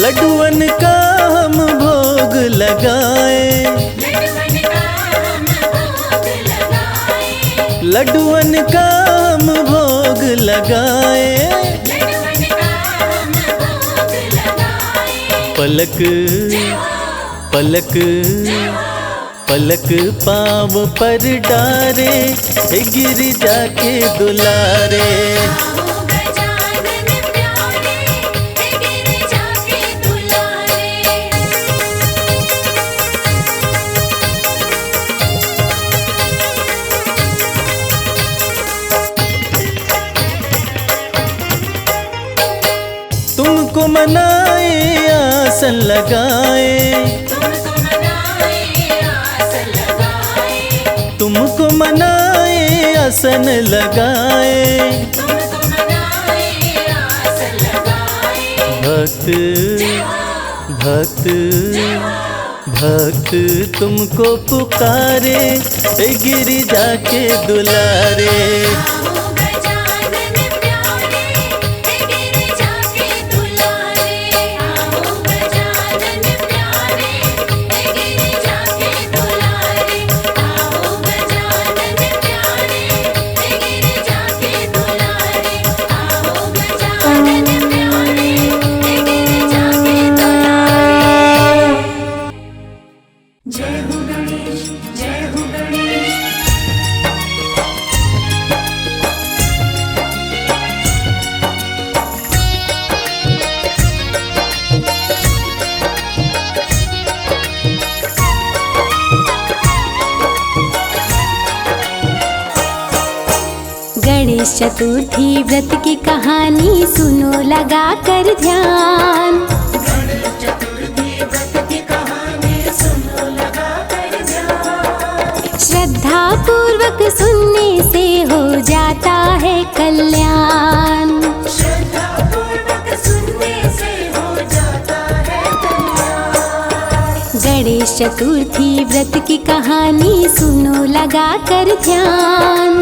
लड्डुअन का हम भोग लगाए, लड्डुअन का हम भोग लगाए। पलक पलक पलक पाँव पर डारे, गिरिजा के दुलारे। तुमको मनाए आसन लगाए, तुमको मनाए आसन लगाए। भक्त भक्त भक्त तुमको पुकारे, गिरिजा के दुलारे। गणेश चतुर्थी व्रत की कहानी सुनो लगा कर ध्यान। श्रद्धा पूर्वक सुनने से हो जाता है कल्याण। गणेश चतुर्थी व्रत की कहानी सुनो लगा कर ध्यान।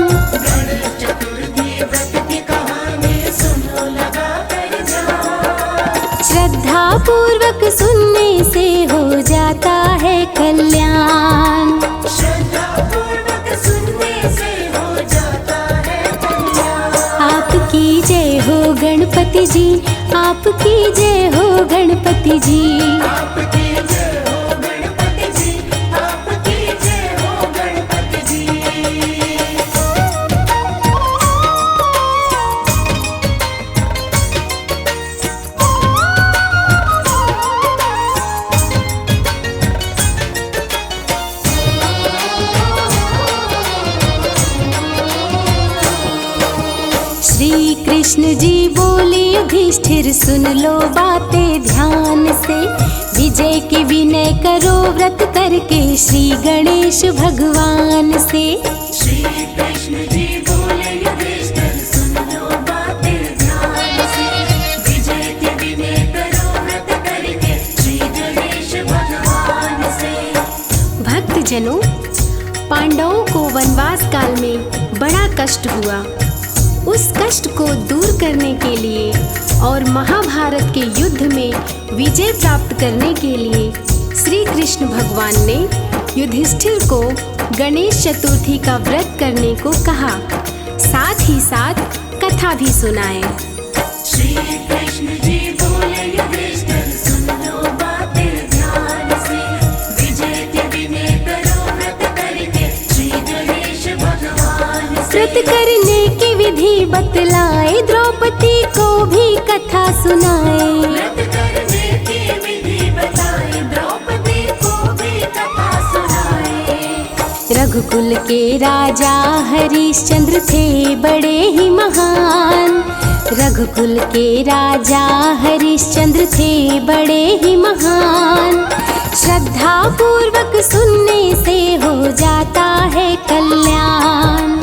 श्रद्धा पूर्वक सुनने से हो जाता है कल्याण। आपकी जय हो गणपति जी, आपकी जय हो गणपति जी। श्री कृष्ण जी बोले युधिष्ठिर सुन लो बातें ध्यान से। विजय की विनय करो व्रत करके श्री गणेश भगवान से। श्री कृष्ण जी बोले युधिष्ठिर सुन लो बातें ध्यान से। विजय की विनय करो व्रत करके श्री गणेश भगवान से। भक्तजनों, पांडवों को वनवास काल में बड़ा कष्ट हुआ। उस कष्ट को दूर करने के लिए और महाभारत के युद्ध में विजय प्राप्त करने के लिए श्री कृष्ण भगवान ने युधिष्ठिर को गणेश चतुर्थी का व्रत करने को कहा। साथ ही साथ कथा भी सुनाए। श्री कृष्ण जी बोले युधिष्ठिर सुन लो बातें ध्यान से। विजय के विनय करो व्रत करके श्री गणेश भगवान से। व्रत करने की विधि बतलाए, द्रौपदी को भी कथा सुनाए। व्रत करने की विधि बताए, रघुकुल के राजा हरिश्चंद्र थे बड़े ही महान। रघुकुल के राजा हरिश्चंद्र थे बड़े ही महान। श्रद्धा पूर्वक सुनने से हो जाता है कल्याण।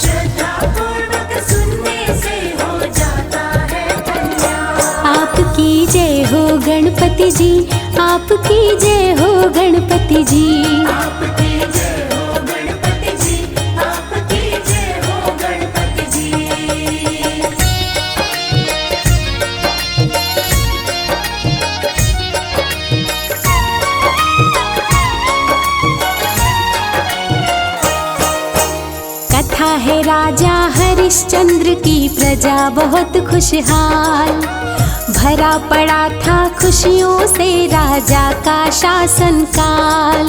श्रद्धा पूर्वक सुनने से हो जाता है कल्याण। आपकी जय हो गणपति जी, आपकी जय हो गणपति जी। आपकी जय हो गणपति जी, आपकी जय हो गणपति जी। कथा है राजा हरिश्चंद्र की, प्रजा बहुत खुशहाल। भरा पड़ा था खुशियों से राजा का शासन काल।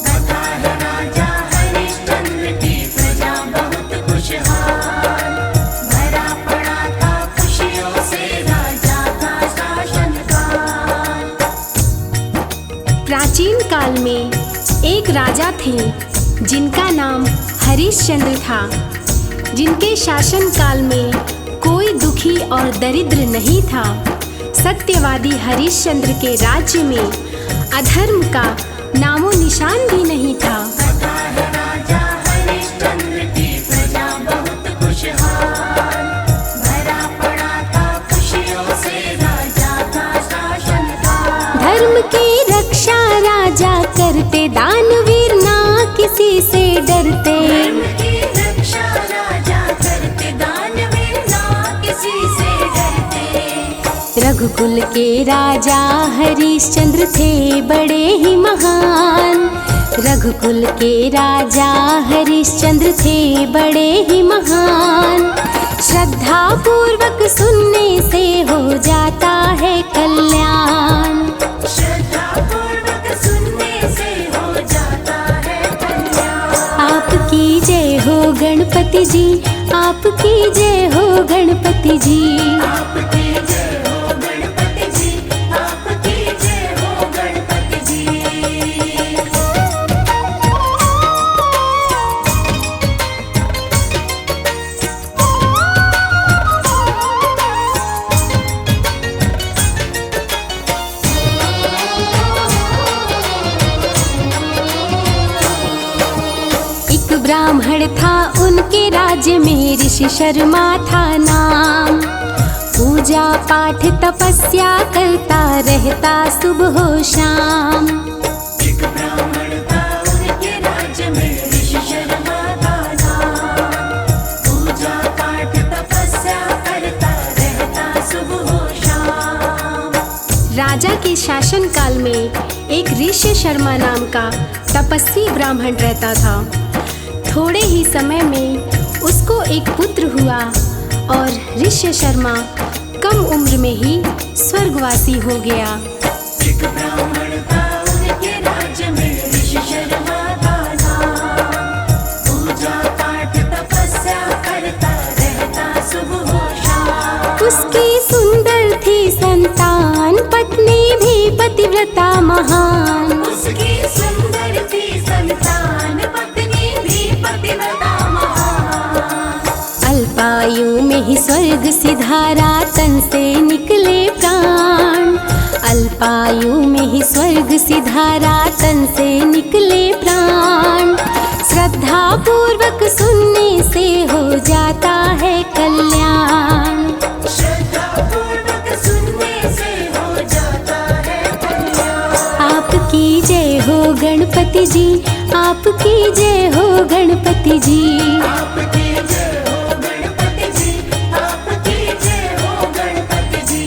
कथा है राजा हरिश्चंद्र की, प्रजा बहुत खुशहाल। भरा पड़ा था खुशियों से राजा का शासनकाल। प्राचीन काल में एक राजा थे जिनका नाम हरिश्चंद्र था। जिनके शासन काल में कोई दुखी और दरिद्र नहीं था। सत्यवादी हरिश्चंद्र के राज्य में अधर्म का नामो निशान भी नहीं था। कथा है राजा हरिश्चंद्र की, प्रजा बहुत खुशहाल। भरा पड़ा था खुशियों से राजा का शासनकाल। धर्म की रक्षा राजा करते, दानवीर ना किसी से डरते। धर्म की रक्षा राजा करते, दानवीर ना किसी से डरते। रघुकुल के राजा हरिश्चंद्र थे बड़े ही महान। रघुकुल के राजा हरिश्चंद्र थे बड़े ही महान। श्रद्धा पूर्वक सुनने से हो जाता है कल्याण। श्रद्धा पूर्वक सुनने से हो जाता है कल्याण। आपकी जय हो गणपति जी, आपकी जय हो गणपति जी। आपकी जय हो गणपति जी, आपकी जय हो गणपति जी। एक ब्राह्मण था उनके राज्य में, ऋषि शर्मा था नाम। पूजा पाठ तपस्या करता रहता सुबह हो शाम। एक ब्राह्मण था उनके राज्य में, ऋषि शर्मा था नाम। पूजा पाठ तपस्या करता रहता सुबह हो शाम। राजा के शासन काल में एक ऋषि शर्मा नाम का तपस्वी ब्राह्मण रहता था। थोड़े ही समय में उसको एक पुत्र हुआ और ऋषि शर्मा कम उम्र में ही स्वर्गवासी हो गया। एक ब्राह्मण था उनके राज्य में, ऋषि शर्मा था नाम। पूजा पाठ तपस्या करता रहता सुबह हो शाम। उसकी सुंदर थी संतान, पत्नी भी पतिव्रता महान। उसकी सुंदर थी संतान, पत्नी भी पतिव्रता महान। अल्पायु में ही स्वर्ग सिधारा, तन से निकले प्राण। अल्पायु में ही स्वर्ग सिधारा, तन से निकले प्राण। श्रद्धा पूर्वक सुनने से हो जाता है कल्याण। श्रद्धा पूर्वक सुनने से हो जाता है कल्याण। आपकी जय हो गणपति जी, आपकी जय हो गणपति जी। आपकी जय हो गणपति जी, आपकी जय हो गणपति जी।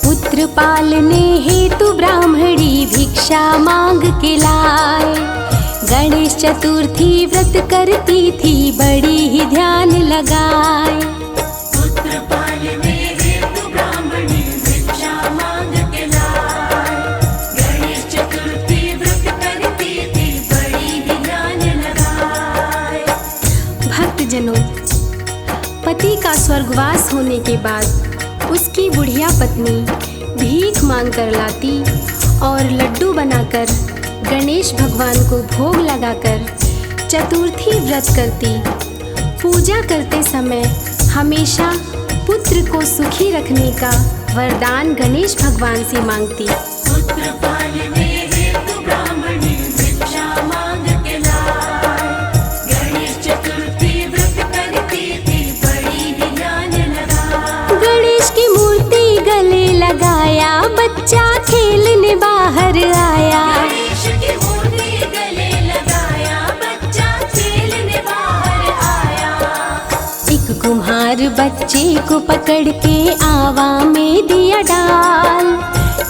पुत्र पालने हेतु ब्राह्मणी भिक्षा मांग के लाए। गणेश चतुर्थी व्रत करती थी, बड़ी ही ध्यान लगाए। पुत्र पालने हेतु ब्राह्मणी भिक्षा मांग के लाए। गणेश चतुर्थी व्रत करती थी, बड़ी ही ध्यान लगाए। भक्तजनों, का स्वर्गवास होने के बाद उसकी बुढ़िया पत्नी भीख मांग कर लाती और लड्डू बनाकर गणेश भगवान को भोग लगाकर चतुर्थी व्रत करती। पूजा करते समय हमेशा पुत्र को सुखी रखने का वरदान गणेश भगवान से मांगती। पुत्र पालने हेतु ब्राह्मणी भिक्षा मांग के लाए, गणेश चतुर्थी व्रत करती थी बड़ी ही ध्यान लगाए। गणेश की मूर्ति गले लगाया, बच्चा खेलने बाहर आया। गणेश की मूर्ति गले लगाया, बच्चा खेलने बाहर आया। एक कुम्हार बच्चे को पकड़ के आवा में दिया डाल।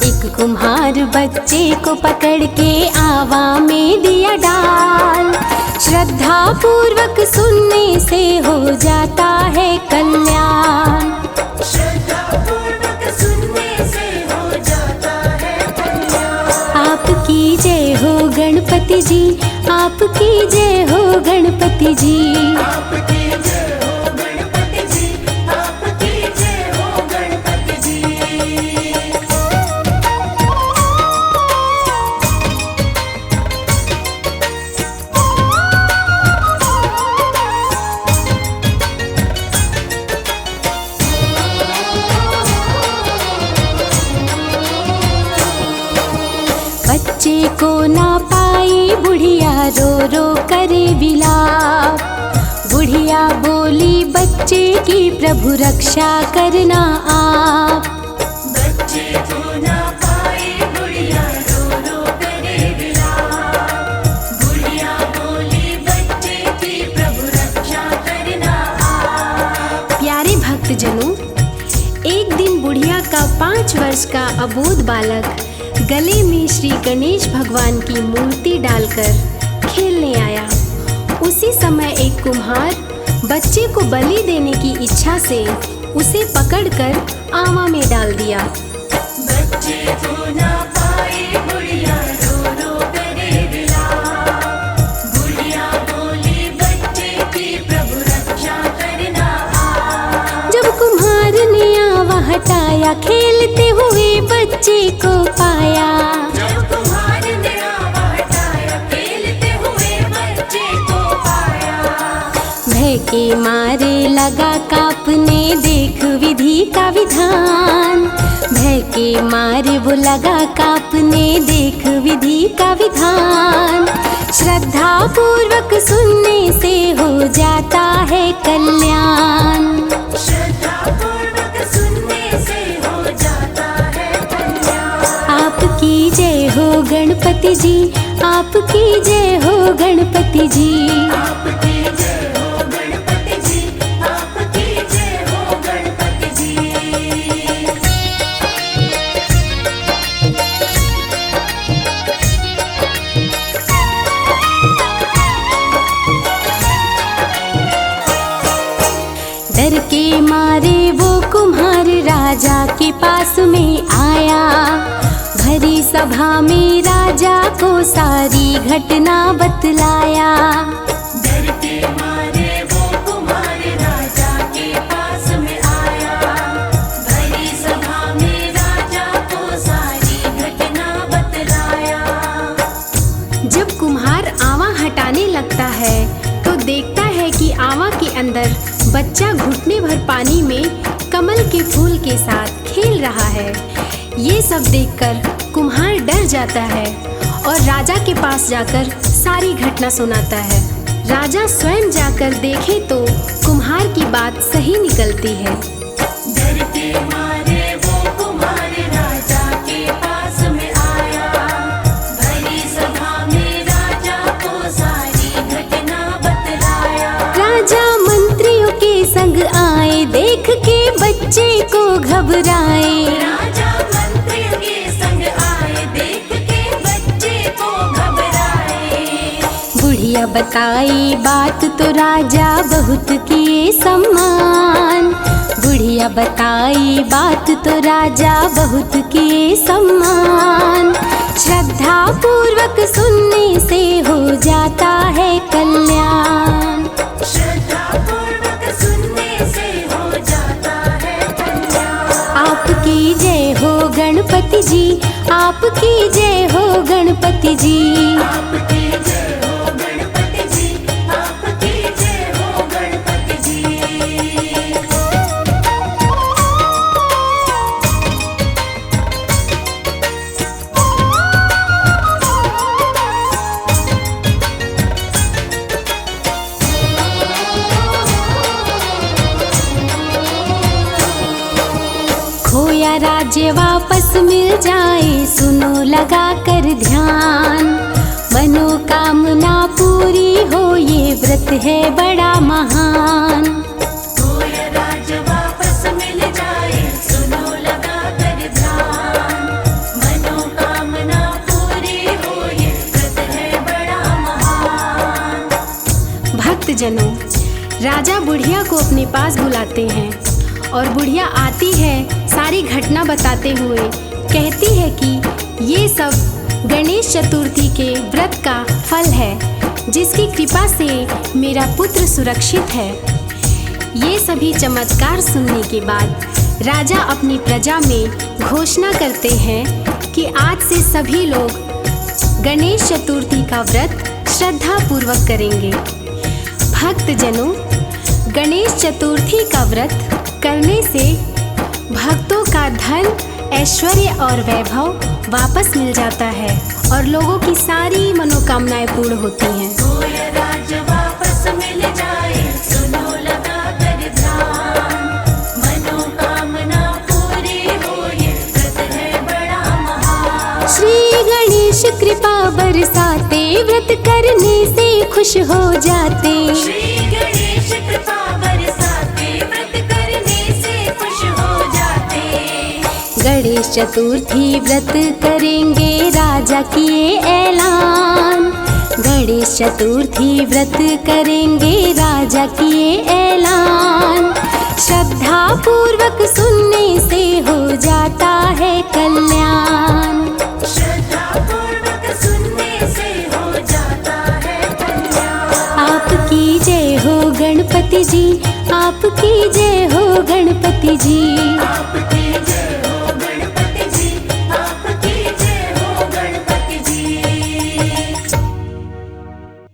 एक कुम्हार बच्चे को पकड़ के आवा में दिया डाल। श्रद्धा पूर्वक सुनने से हो जाता है कल्याण। श्रद्धा पूर्वक सुनने से हो जाता है कल्याण। आपकी जय हो गणपति जी, आपकी जय हो गणपति जी। आपकी जय हो गणपति जी, आपकी जय हो गणपति जी। बच्चे को ना पाई बुढ़िया रो रो करे विलाप। बुढ़िया बोली बच्चे की प्रभु रक्षा करना आप। बच्चे को ना पाए बुढ़िया रो रो करे विलाप। बुढ़िया बोली बच्चे की प्रभु रक्षा करना आप। प्यारे भक्तजनों, एक दिन बुढ़िया का 5 वर्ष का अबोध बालक गले में श्री गणेश भगवान की मूर्ति डालकर खेलने आया। उसी समय एक कुम्हार बच्चे को बलि देने की इच्छा से उसे पकड़कर आवा में डाल दिया। बच्चे को ना पाए बुढ़िया रो रो करे विलाप। बुढ़िया बोली बच्चे की प्रभु रक्षा करना आप। जब कुम्हार ने आवा हटाया, खेलते हुए बच्चे को पाया। जब कुम्हार ने आवा हटाया, खेलते हुए बच्चे को पाया। भय के मारे लगा कांपने, देख विधि का विधान। भय के मारे वो लगा कांपने, देख विधि का विधान। श्रद्धा पूर्वक सुनने से हो जाता है कल्याण। श्रद्धा पूर्वक सुनने से हो जाता है कल्याण। आपकी जय हो गणपति जी, आपकी जय हो गणपति जी। आपकी जय हो गणपति जी, आपकी जय हो गणपति जी। डर के मारे वो कुम्हार राजा के पास में आया। भरी सभा में राजा को सारी घटना बतलाया। डर के मारे वो कुम्हार राजा के पास में आया। भरी सभा में राजा को सारी घटना बतलाया। जब कुम्हार आवा हटाने लगता है तो देखता है कि आवा के अंदर बच्चा घुटने भर पानी में कमल के फूल के साथ खेल रहा है। ये सब देखकर कुम्हार डर जाता है और राजा के पास जाकर सारी घटना सुनाता है। राजा स्वयं जाकर देखे तो कुम्हार की बात सही निकलती है। डर के मारे वो कुम्हार राजा के पास में आया। भरी सभा में राजा को सारी घटना बतलाया। राजा मंत्रियों के संग आए, देख के बच्चे को घबराए। राजा मंत्रियों के संग आए, देख के बच्चे को घबराए। बुढ़िया बताई बात तो राजा बहुत किए सम्मान। बुढ़िया बताई बात तो राजा बहुत किए सम्मान। श्रद्धा पूर्वक सुनने से हो जाता है कल्याण। श्रद्धा पूर्वक सुनने से हो आपकी जय हो गणपति जी। आपकी जय हो गणपति जी, आपकी जय हो गणपति जी। खोया राज्य वापस मिल जाए, सुनो लगा कर ध्यान। मनोकामना पूरी हो, ये व्रत है बड़ा महान। खोया राज्य वापस मिल जाए, सुनो लगा कर ध्यान। मनोकामना पूरी हो, ये व्रत है बड़ा महान। भक्तजनों, राजा बुढ़िया को अपने पास बुलाते हैं और बुढ़िया आती है सारी घटना बताते हुए कहती है कि ये सब गणेश चतुर्थी के व्रत का फल है, जिसकी कृपा से मेरा पुत्र सुरक्षित है। ये सभी चमत्कार सुनने के बाद राजा अपनी प्रजा में घोषणा करते हैं कि आज से सभी लोग गणेश चतुर्थी का व्रत श्रद्धा पूर्वक करेंगे। भक्तजनों, गणेश चतुर्थी का व्रत करने से भक्तों का धन, ऐश्वर्य और वैभव वापस मिल जाता है और लोगों की सारी मनोकामनाएं पूर्ण होती हैं। खोया राज्य वापस मिल जाए, सुनो लगा कर ध्यान। मनोकामना पूरी हो, ये व्रत है बड़ा महान। श्री गणेश कृपा बरसाते, व्रत करने से खुश हो जाते। श्री गणेश कृपा बरसाते, व्रत करने से खुश हो जाते। गणेश चतुर्थी व्रत करेंगे, राजा किए ऐलान। गणेश चतुर्थी व्रत करेंगे, राजा किए ऐलान। श्रद्धा पूर्वक सुनने से हो जाता है कल्याण। श्रद्धा पूर्वक सुनने से हो जाता है कल्याण। आपकी जय हो गणपति जी, आपकी जय हो गणपति जी। आपकी